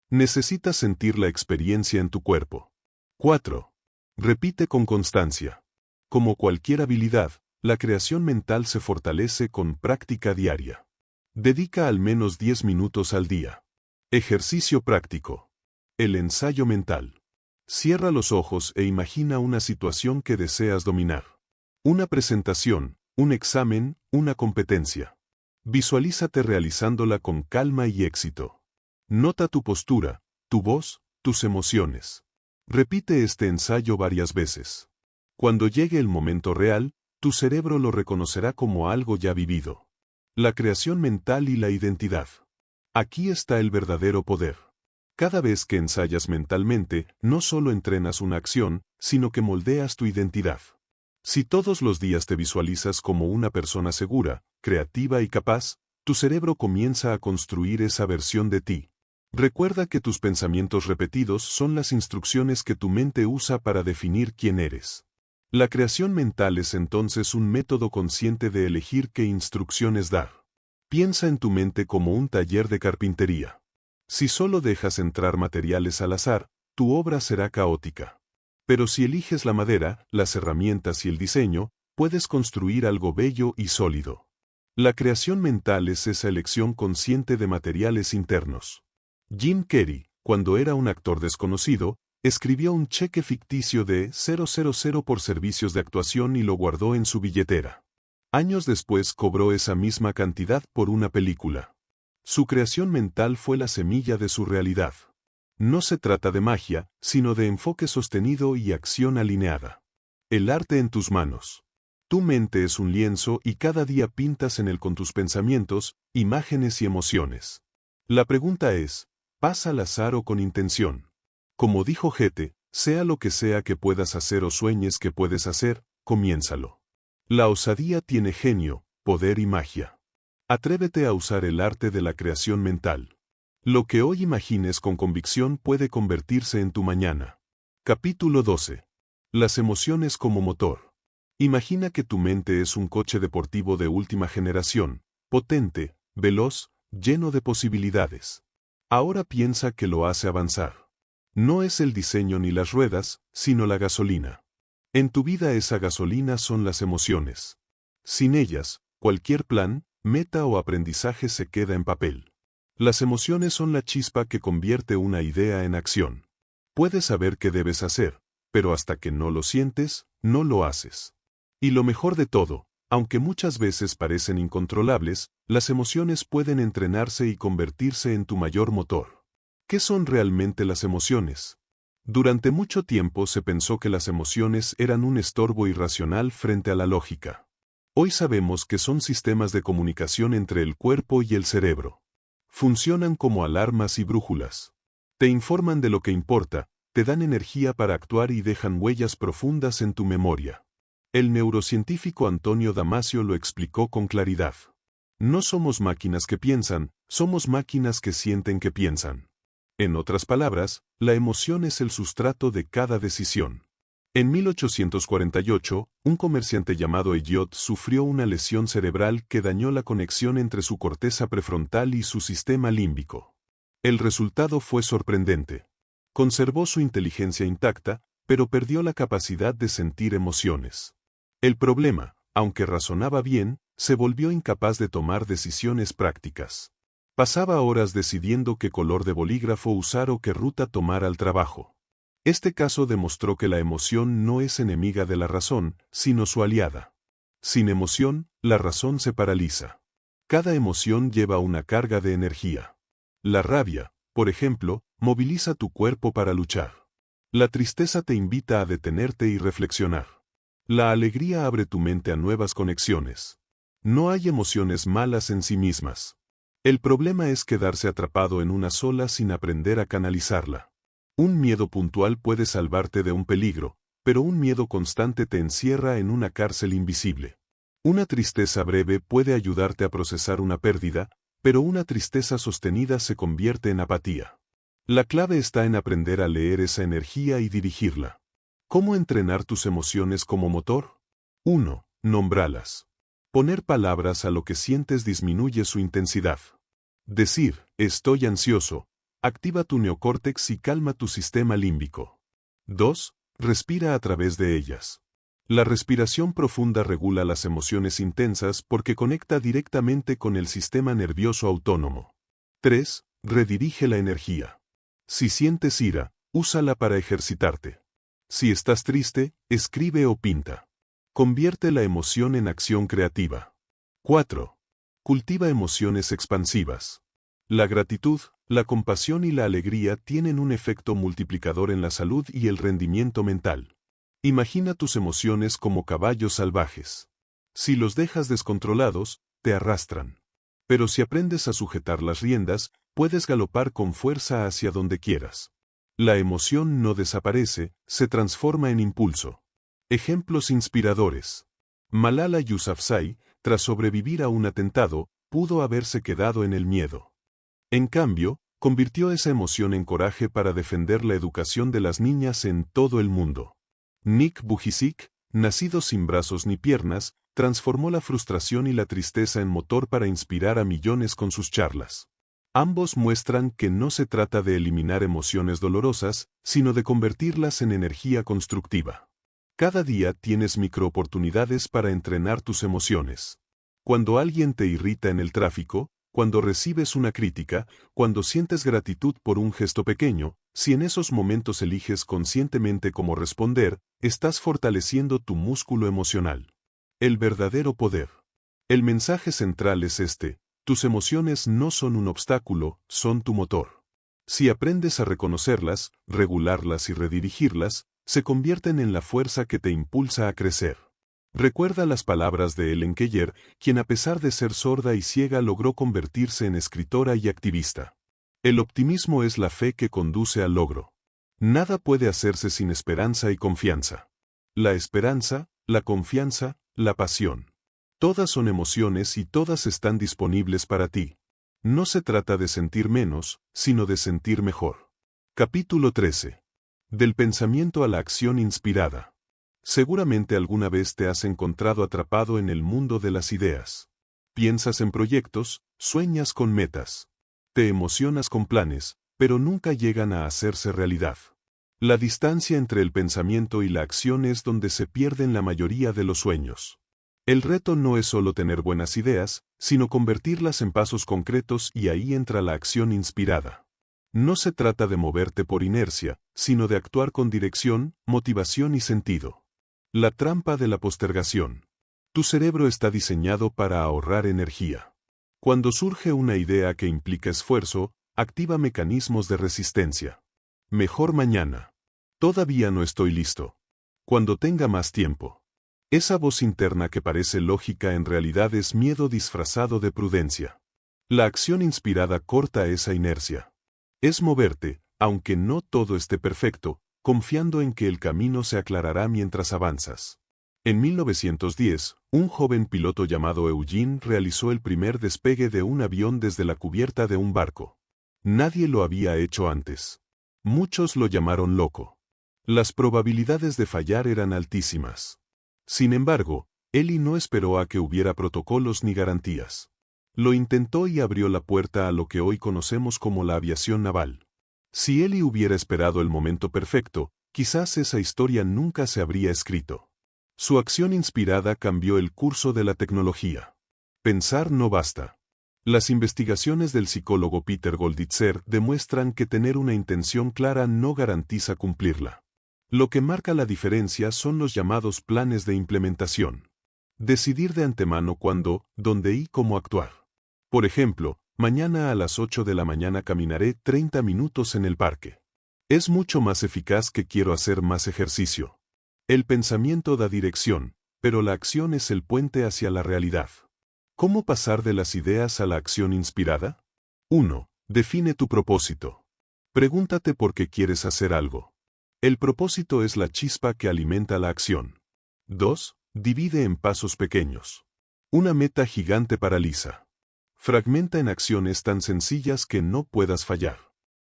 Necesitas sentir la experiencia en tu cuerpo. 4. Repite con constancia. Como cualquier habilidad, la creación mental se fortalece con práctica diaria. Dedica al menos 10 minutos al día. Ejercicio práctico. El ensayo mental. Cierra los ojos e imagina una situación que deseas dominar. Una presentación, un examen, una competencia. Visualízate realizándola con calma y éxito. Nota tu postura, tu voz, tus emociones. Repite este ensayo varias veces. Cuando llegue el momento real, tu cerebro lo reconocerá como algo ya vivido. La creación mental y la identidad. Aquí está el verdadero poder. Cada vez que ensayas mentalmente, no solo entrenas una acción, sino que moldeas tu identidad. Si todos los días te visualizas como una persona segura, creativa y capaz, tu cerebro comienza a construir esa versión de ti. Recuerda que tus pensamientos repetidos son las instrucciones que tu mente usa para definir quién eres. La creación mental es entonces un método consciente de elegir qué instrucciones dar. Piensa en tu mente como un taller de carpintería. Si solo dejas entrar materiales al azar, tu obra será caótica. Pero si eliges la madera, las herramientas y el diseño, puedes construir algo bello y sólido. La creación mental es esa elección consciente de materiales internos. Jim Carrey, cuando era un actor desconocido, escribió un cheque ficticio de 000 por servicios de actuación y lo guardó en su billetera. Años después cobró esa misma cantidad por una película. Su creación mental fue la semilla de su realidad. No se trata de magia, sino de enfoque sostenido y acción alineada. El arte en tus manos. Tu mente es un lienzo y cada día pintas en él con tus pensamientos, imágenes y emociones. La pregunta es, pasa al azar o con intención. Como dijo Goethe, sea lo que sea que puedas hacer o sueñes que puedes hacer, comiénzalo. La osadía tiene genio, poder y magia. Atrévete a usar el arte de la creación mental. Lo que hoy imagines con convicción puede convertirse en tu mañana. Capítulo 12. Las emociones como motor. Imagina que tu mente es un coche deportivo de última generación, potente, veloz, lleno de posibilidades. Ahora piensa que lo hace avanzar. No es el diseño ni las ruedas, sino la gasolina. En tu vida esa gasolina son las emociones. Sin ellas, cualquier plan, meta o aprendizaje se queda en papel. Las emociones son la chispa que convierte una idea en acción. Puedes saber qué debes hacer, pero hasta que no lo sientes, no lo haces. Y lo mejor de todo, aunque muchas veces parecen incontrolables, las emociones pueden entrenarse y convertirse en tu mayor motor. ¿Qué son realmente las emociones? Durante mucho tiempo se pensó que las emociones eran un estorbo irracional frente a la lógica. Hoy sabemos que son sistemas de comunicación entre el cuerpo y el cerebro. Funcionan como alarmas y brújulas. Te informan de lo que importa, te dan energía para actuar y dejan huellas profundas en tu memoria. El neurocientífico Antonio Damasio lo explicó con claridad. No somos máquinas que piensan, somos máquinas que sienten que piensan. En otras palabras, la emoción es el sustrato de cada decisión. En 1848, un comerciante llamado Elliot sufrió una lesión cerebral que dañó la conexión entre su corteza prefrontal y su sistema límbico. El resultado fue sorprendente. Conservó su inteligencia intacta, pero perdió la capacidad de sentir emociones. El problema, aunque razonaba bien, se volvió incapaz de tomar decisiones prácticas. Pasaba horas decidiendo qué color de bolígrafo usar o qué ruta tomar al trabajo. Este caso demostró que la emoción no es enemiga de la razón, sino su aliada. Sin emoción, la razón se paraliza. Cada emoción lleva una carga de energía. La rabia, por ejemplo, moviliza tu cuerpo para luchar. La tristeza te invita a detenerte y reflexionar. La alegría abre tu mente a nuevas conexiones. No hay emociones malas en sí mismas. El problema es quedarse atrapado en una sola sin aprender a canalizarla. Un miedo puntual puede salvarte de un peligro, pero un miedo constante te encierra en una cárcel invisible. Una tristeza breve puede ayudarte a procesar una pérdida, pero una tristeza sostenida se convierte en apatía. La clave está en aprender a leer esa energía y dirigirla. ¿Cómo entrenar tus emociones como motor? 1. Nómbralas. Poner palabras a lo que sientes disminuye su intensidad. Decir, estoy ansioso, activa tu neocórtex y calma tu sistema límbico. 2. Respira a través de ellas. La respiración profunda regula las emociones intensas porque conecta directamente con el sistema nervioso autónomo. 3. Redirige la energía. Si sientes ira, úsala para ejercitarte. Si estás triste, escribe o pinta. Convierte la emoción en acción creativa. 4. Cultiva emociones expansivas. La gratitud, la compasión y la alegría tienen un efecto multiplicador en la salud y el rendimiento mental. Imagina tus emociones como caballos salvajes. Si los dejas descontrolados, te arrastran. Pero si aprendes a sujetar las riendas, puedes galopar con fuerza hacia donde quieras. La emoción no desaparece, se transforma en impulso. Ejemplos inspiradores. Malala Yousafzai, tras sobrevivir a un atentado, pudo haberse quedado en el miedo. En cambio, convirtió esa emoción en coraje para defender la educación de las niñas en todo el mundo. Nick Vujicic, nacido sin brazos ni piernas, transformó la frustración y la tristeza en motor para inspirar a millones con sus charlas. Ambos muestran que no se trata de eliminar emociones dolorosas, sino de convertirlas en energía constructiva. Cada día tienes microoportunidades para entrenar tus emociones. Cuando alguien te irrita en el tráfico, cuando recibes una crítica, cuando sientes gratitud por un gesto pequeño, si en esos momentos eliges conscientemente cómo responder, estás fortaleciendo tu músculo emocional. El verdadero poder. El mensaje central es este: tus emociones no son un obstáculo, son tu motor. Si aprendes a reconocerlas, regularlas y redirigirlas, se convierten en la fuerza que te impulsa a crecer. Recuerda las palabras de Helen Keller, quien a pesar de ser sorda y ciega logró convertirse en escritora y activista. El optimismo es la fe que conduce al logro. Nada puede hacerse sin esperanza y confianza. La esperanza, la confianza, la pasión. Todas son emociones y todas están disponibles para ti. No se trata de sentir menos, sino de sentir mejor. Capítulo 13. Del pensamiento a la acción inspirada. Seguramente alguna vez te has encontrado atrapado en el mundo de las ideas. Piensas en proyectos, sueñas con metas. Te emocionas con planes, pero nunca llegan a hacerse realidad. La distancia entre el pensamiento y la acción es donde se pierden la mayoría de los sueños. El reto no es solo tener buenas ideas, sino convertirlas en pasos concretos, y ahí entra la acción inspirada. No se trata de moverte por inercia, sino de actuar con dirección, motivación y sentido. La trampa de la postergación. Tu cerebro está diseñado para ahorrar energía. Cuando surge una idea que implica esfuerzo, activa mecanismos de resistencia. Mejor mañana. Todavía no estoy listo. Cuando tenga más tiempo. Esa voz interna que parece lógica en realidad es miedo disfrazado de prudencia. La acción inspirada corta esa inercia. Es moverte, aunque no todo esté perfecto, confiando en que el camino se aclarará mientras avanzas. En 1910, un joven piloto llamado Eugene realizó el primer despegue de un avión desde la cubierta de un barco. Nadie lo había hecho antes. Muchos lo llamaron loco. Las probabilidades de fallar eran altísimas. Sin embargo, Eli no esperó a que hubiera protocolos ni garantías. Lo intentó y abrió la puerta a lo que hoy conocemos como la aviación naval. Si Eli hubiera esperado el momento perfecto, quizás esa historia nunca se habría escrito. Su acción inspirada cambió el curso de la tecnología. Pensar no basta. Las investigaciones del psicólogo Peter Golditzer demuestran que tener una intención clara no garantiza cumplirla. Lo que marca la diferencia son los llamados planes de implementación. Decidir de antemano cuándo, dónde y cómo actuar. Por ejemplo, mañana a las 8 de la mañana caminaré 30 minutos en el parque. Es mucho más eficaz que quiero hacer más ejercicio. El pensamiento da dirección, pero la acción es el puente hacia la realidad. ¿Cómo pasar de las ideas a la acción inspirada? 1. Define tu propósito. Pregúntate por qué quieres hacer algo. El propósito es la chispa que alimenta la acción. 2. Divide en pasos pequeños. Una meta gigante paraliza. Fragmenta en acciones tan sencillas que no puedas fallar.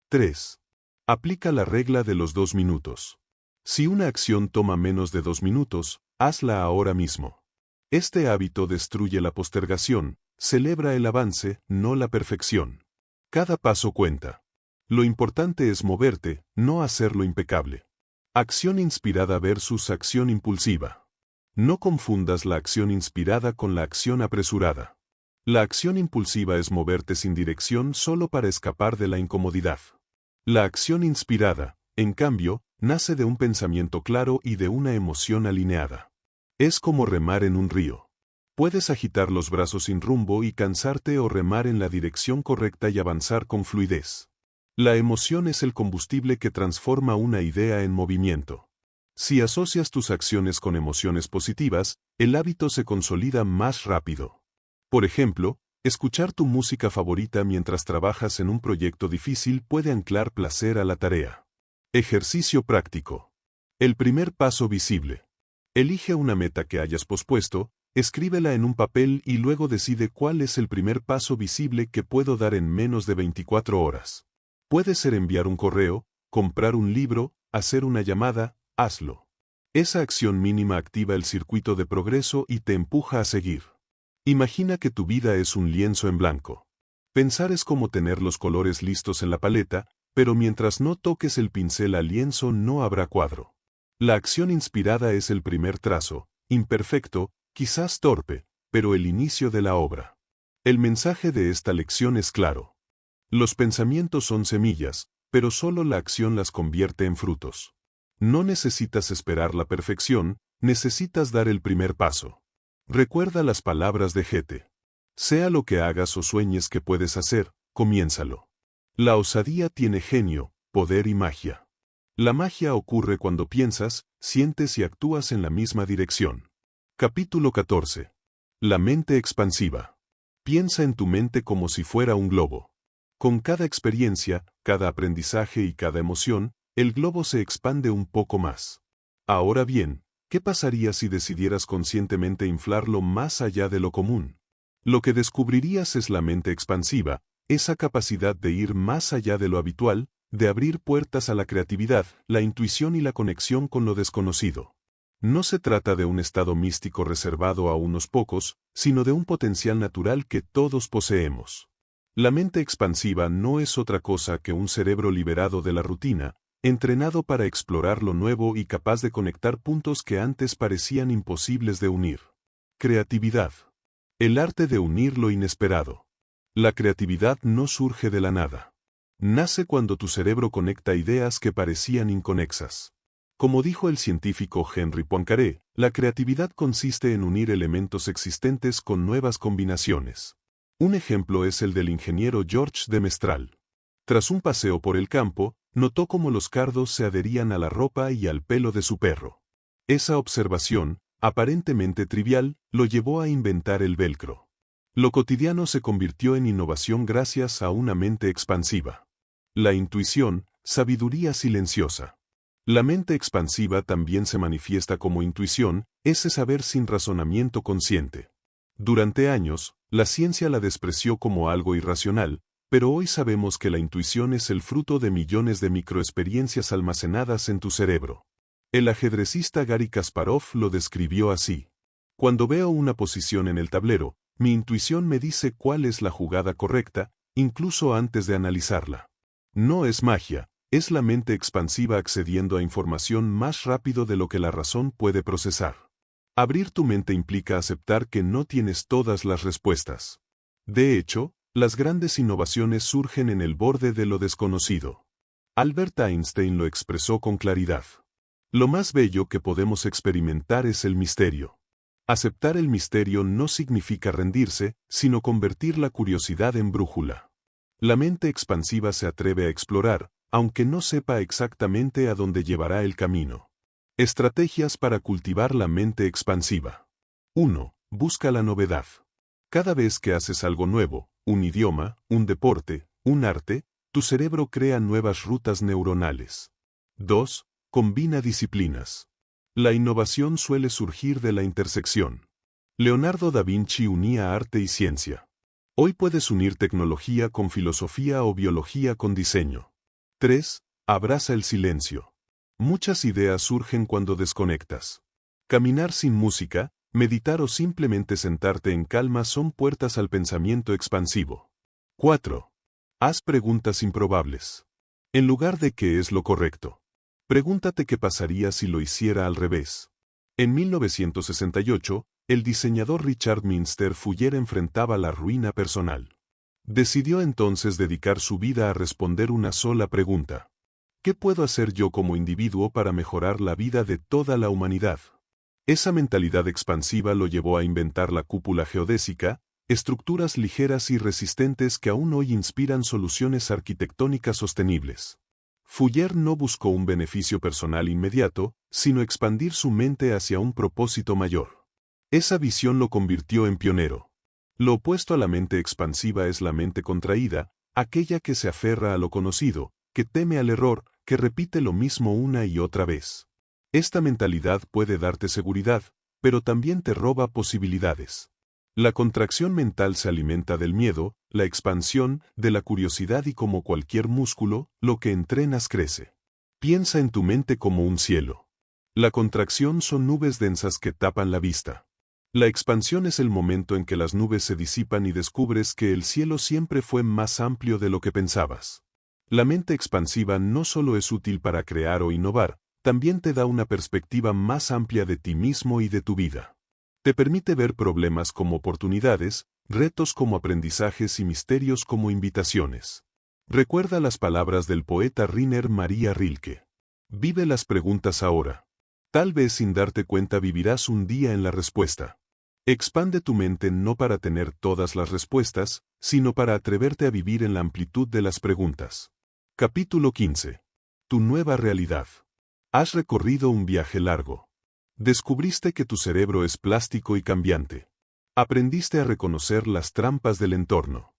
3. Aplica la regla de los 2 minutos. Si una acción toma menos de 2 minutos, hazla ahora mismo. Este hábito destruye la postergación, celebra el avance, no la perfección. Cada paso cuenta. Lo importante es moverte, no hacerlo impecable. Acción inspirada versus acción impulsiva. No confundas la acción inspirada con la acción apresurada. La acción impulsiva es moverte sin dirección solo para escapar de la incomodidad. La acción inspirada, en cambio, nace de un pensamiento claro y de una emoción alineada. Es como remar en un río. Puedes agitar los brazos sin rumbo y cansarte, o remar en la dirección correcta y avanzar con fluidez. La emoción es el combustible que transforma una idea en movimiento. Si asocias tus acciones con emociones positivas, el hábito se consolida más rápido. Por ejemplo, escuchar tu música favorita mientras trabajas en un proyecto difícil puede anclar placer a la tarea. Ejercicio práctico. El primer paso visible. Elige una meta que hayas pospuesto, escríbela en un papel y luego decide cuál es el primer paso visible que puedo dar en menos de 24 horas. Puede ser enviar un correo, comprar un libro, hacer una llamada, hazlo. Esa acción mínima activa el circuito de progreso y te empuja a seguir. Imagina que tu vida es un lienzo en blanco. Pensar es como tener los colores listos en la paleta, pero mientras no toques el pincel al lienzo no habrá cuadro. La acción inspirada es el primer trazo, imperfecto, quizás torpe, pero el inicio de la obra. El mensaje de esta lección es claro. Los pensamientos son semillas, pero solo la acción las convierte en frutos. No necesitas esperar la perfección, necesitas dar el primer paso. Recuerda las palabras de Goethe. Sea lo que hagas o sueñes que puedes hacer, comiénzalo. La osadía tiene genio, poder y magia. La magia ocurre cuando piensas, sientes y actúas en la misma dirección. Capítulo 14. La mente expansiva. Piensa en tu mente como si fuera un globo. Con cada experiencia, cada aprendizaje y cada emoción, el globo se expande un poco más. Ahora bien, ¿qué pasaría si decidieras conscientemente inflarlo más allá de lo común? Lo que descubrirías es la mente expansiva, esa capacidad de ir más allá de lo habitual, de abrir puertas a la creatividad, la intuición y la conexión con lo desconocido. No se trata de un estado místico reservado a unos pocos, sino de un potencial natural que todos poseemos. La mente expansiva no es otra cosa que un cerebro liberado de la rutina, entrenado para explorar lo nuevo y capaz de conectar puntos que antes parecían imposibles de unir. Creatividad. El arte de unir lo inesperado. La creatividad no surge de la nada. Nace cuando tu cerebro conecta ideas que parecían inconexas. Como dijo el científico Henri Poincaré, la creatividad consiste en unir elementos existentes con nuevas combinaciones. Un ejemplo es el del ingeniero Georges de Mestral. Tras un paseo por el campo, notó cómo los cardos se adherían a la ropa y al pelo de su perro. Esa observación, aparentemente trivial, lo llevó a inventar el velcro. Lo cotidiano se convirtió en innovación gracias a una mente expansiva. La intuición, sabiduría silenciosa. La mente expansiva también se manifiesta como intuición, ese saber sin razonamiento consciente. Durante años, la ciencia la despreció como algo irracional, pero hoy sabemos que la intuición es el fruto de millones de microexperiencias almacenadas en tu cerebro. El ajedrecista Garry Kasparov lo describió así. Cuando veo una posición en el tablero, mi intuición me dice cuál es la jugada correcta, incluso antes de analizarla. No es magia, es la mente expansiva accediendo a información más rápido de lo que la razón puede procesar. Abrir tu mente implica aceptar que no tienes todas las respuestas. De hecho, las grandes innovaciones surgen en el borde de lo desconocido. Albert Einstein lo expresó con claridad. Lo más bello que podemos experimentar es el misterio. Aceptar el misterio no significa rendirse, sino convertir la curiosidad en brújula. La mente expansiva se atreve a explorar, aunque no sepa exactamente a dónde llevará el camino. Estrategias para cultivar la mente expansiva. 1. Busca la novedad. Cada vez que haces algo nuevo, un idioma, un deporte, un arte, tu cerebro crea nuevas rutas neuronales. 2. Combina disciplinas. La innovación suele surgir de la intersección. Leonardo da Vinci unía arte y ciencia. Hoy puedes unir tecnología con filosofía o biología con diseño. 3. Abraza el silencio. Muchas ideas surgen cuando desconectas. Caminar sin música, meditar o simplemente sentarte en calma son puertas al pensamiento expansivo. 4. Haz preguntas improbables. En lugar de ¿qué es lo correcto?, pregúntate qué pasaría si lo hiciera al revés. En 1968, el diseñador Richard Minster Fuller enfrentaba la ruina personal. Decidió entonces dedicar su vida a responder una sola pregunta. ¿Qué puedo hacer yo como individuo para mejorar la vida de toda la humanidad? Esa mentalidad expansiva lo llevó a inventar la cúpula geodésica, estructuras ligeras y resistentes que aún hoy inspiran soluciones arquitectónicas sostenibles. Fuller no buscó un beneficio personal inmediato, sino expandir su mente hacia un propósito mayor. Esa visión lo convirtió en pionero. Lo opuesto a la mente expansiva es la mente contraída, aquella que se aferra a lo conocido, que teme al error, que repite lo mismo una y otra vez. Esta mentalidad puede darte seguridad, pero también te roba posibilidades. La contracción mental se alimenta del miedo, la expansión, de la curiosidad y como cualquier músculo, lo que entrenas crece. Piensa en tu mente como un cielo. La contracción son nubes densas que tapan la vista. La expansión es el momento en que las nubes se disipan y descubres que el cielo siempre fue más amplio de lo que pensabas. La mente expansiva no solo es útil para crear o innovar, también te da una perspectiva más amplia de ti mismo y de tu vida. Te permite ver problemas como oportunidades, retos como aprendizajes y misterios como invitaciones. Recuerda las palabras del poeta Rainer Maria Rilke. Vive las preguntas ahora. Tal vez sin darte cuenta vivirás un día en la respuesta. Expande tu mente no para tener todas las respuestas, sino para atreverte a vivir en la amplitud de las preguntas. Capítulo 15. Tu nueva realidad. Has recorrido un viaje largo. Descubriste que tu cerebro es plástico y cambiante. Aprendiste a reconocer las trampas del entorno.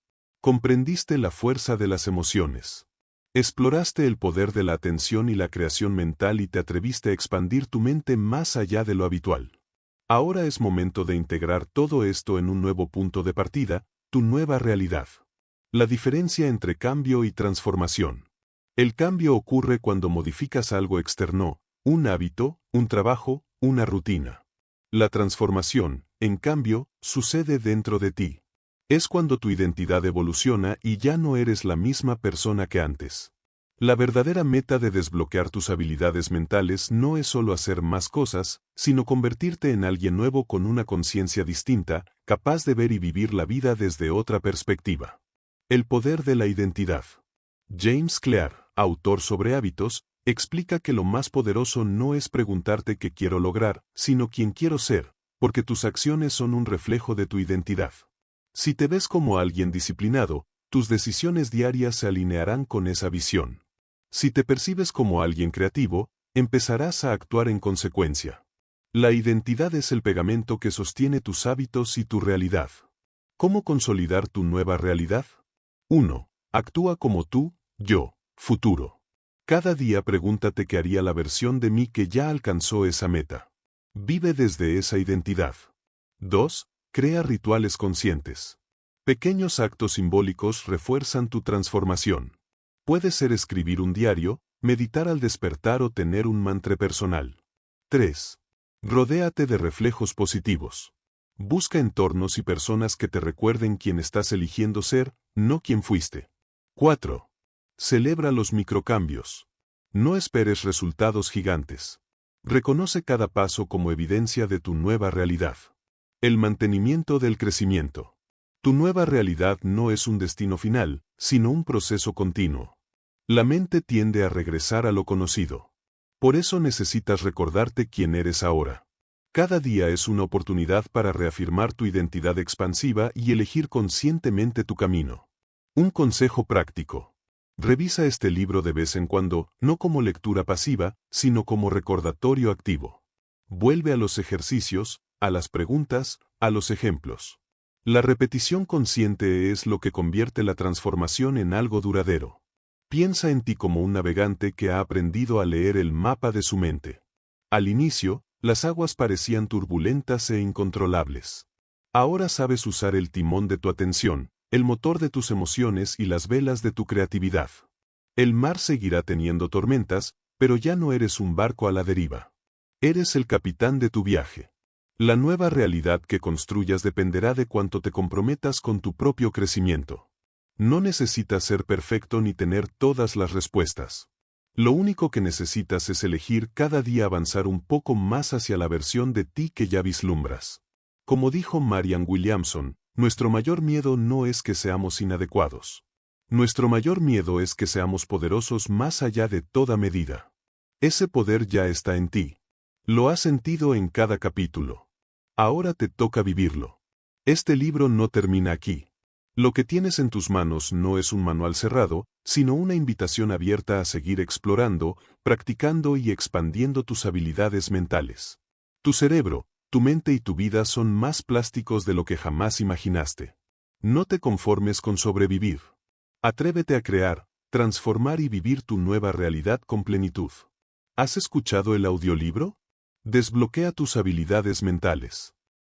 Comprendiste la fuerza de las emociones. Exploraste el poder de la atención y la creación mental y te atreviste a expandir tu mente más allá de lo habitual. Ahora es momento de integrar todo esto en un nuevo punto de partida, tu nueva realidad. La diferencia entre cambio y transformación. El cambio ocurre cuando modificas algo externo, un hábito, un trabajo, una rutina. La transformación, en cambio, sucede dentro de ti. Es cuando tu identidad evoluciona y ya no eres la misma persona que antes. La verdadera meta de desbloquear tus habilidades mentales no es solo hacer más cosas, sino convertirte en alguien nuevo con una conciencia distinta, capaz de ver y vivir la vida desde otra perspectiva. El poder de la identidad. James Clear, autor sobre hábitos, explica que lo más poderoso no es preguntarte qué quiero lograr, sino quién quiero ser, porque tus acciones son un reflejo de tu identidad. Si te ves como alguien disciplinado, tus decisiones diarias se alinearán con esa visión. Si te percibes como alguien creativo, empezarás a actuar en consecuencia. La identidad es el pegamento que sostiene tus hábitos y tu realidad. ¿Cómo consolidar tu nueva realidad? 1. Actúa como tú, yo, futuro. Cada día pregúntate qué haría la versión de mí que ya alcanzó esa meta. Vive desde esa identidad. 2. Crea rituales conscientes. Pequeños actos simbólicos refuerzan tu transformación. Puede ser escribir un diario, meditar al despertar o tener un mantra personal. 3. Rodéate de reflejos positivos. Busca entornos y personas que te recuerden quién estás eligiendo ser, no quién fuiste. 4. Celebra los microcambios. No esperes resultados gigantes. Reconoce cada paso como evidencia de tu nueva realidad. El mantenimiento del crecimiento. Tu nueva realidad no es un destino final, sino un proceso continuo. La mente tiende a regresar a lo conocido. Por eso necesitas recordarte quién eres ahora. Cada día es una oportunidad para reafirmar tu identidad expansiva y elegir conscientemente tu camino. Un consejo práctico. Revisa este libro de vez en cuando, no como lectura pasiva, sino como recordatorio activo. Vuelve a los ejercicios, a las preguntas, a los ejemplos. La repetición consciente es lo que convierte la transformación en algo duradero. Piensa en ti como un navegante que ha aprendido a leer el mapa de su mente. Al inicio, las aguas parecían turbulentas e incontrolables. Ahora sabes usar el timón de tu atención, el motor de tus emociones y las velas de tu creatividad. El mar seguirá teniendo tormentas, pero ya no eres un barco a la deriva. Eres el capitán de tu viaje. La nueva realidad que construyas dependerá de cuánto te comprometas con tu propio crecimiento. No necesitas ser perfecto ni tener todas las respuestas. Lo único que necesitas es elegir cada día avanzar un poco más hacia la versión de ti que ya vislumbras. Como dijo Marianne Williamson, nuestro mayor miedo no es que seamos inadecuados. Nuestro mayor miedo es que seamos poderosos más allá de toda medida. Ese poder ya está en ti. Lo has sentido en cada capítulo. Ahora te toca vivirlo. Este libro no termina aquí. Lo que tienes en tus manos no es un manual cerrado, sino una invitación abierta a seguir explorando, practicando y expandiendo tus habilidades mentales. Tu cerebro, tu mente y tu vida son más plásticos de lo que jamás imaginaste. No te conformes con sobrevivir. Atrévete a crear, transformar y vivir tu nueva realidad con plenitud. ¿Has escuchado el audiolibro? Desbloquea tus habilidades mentales.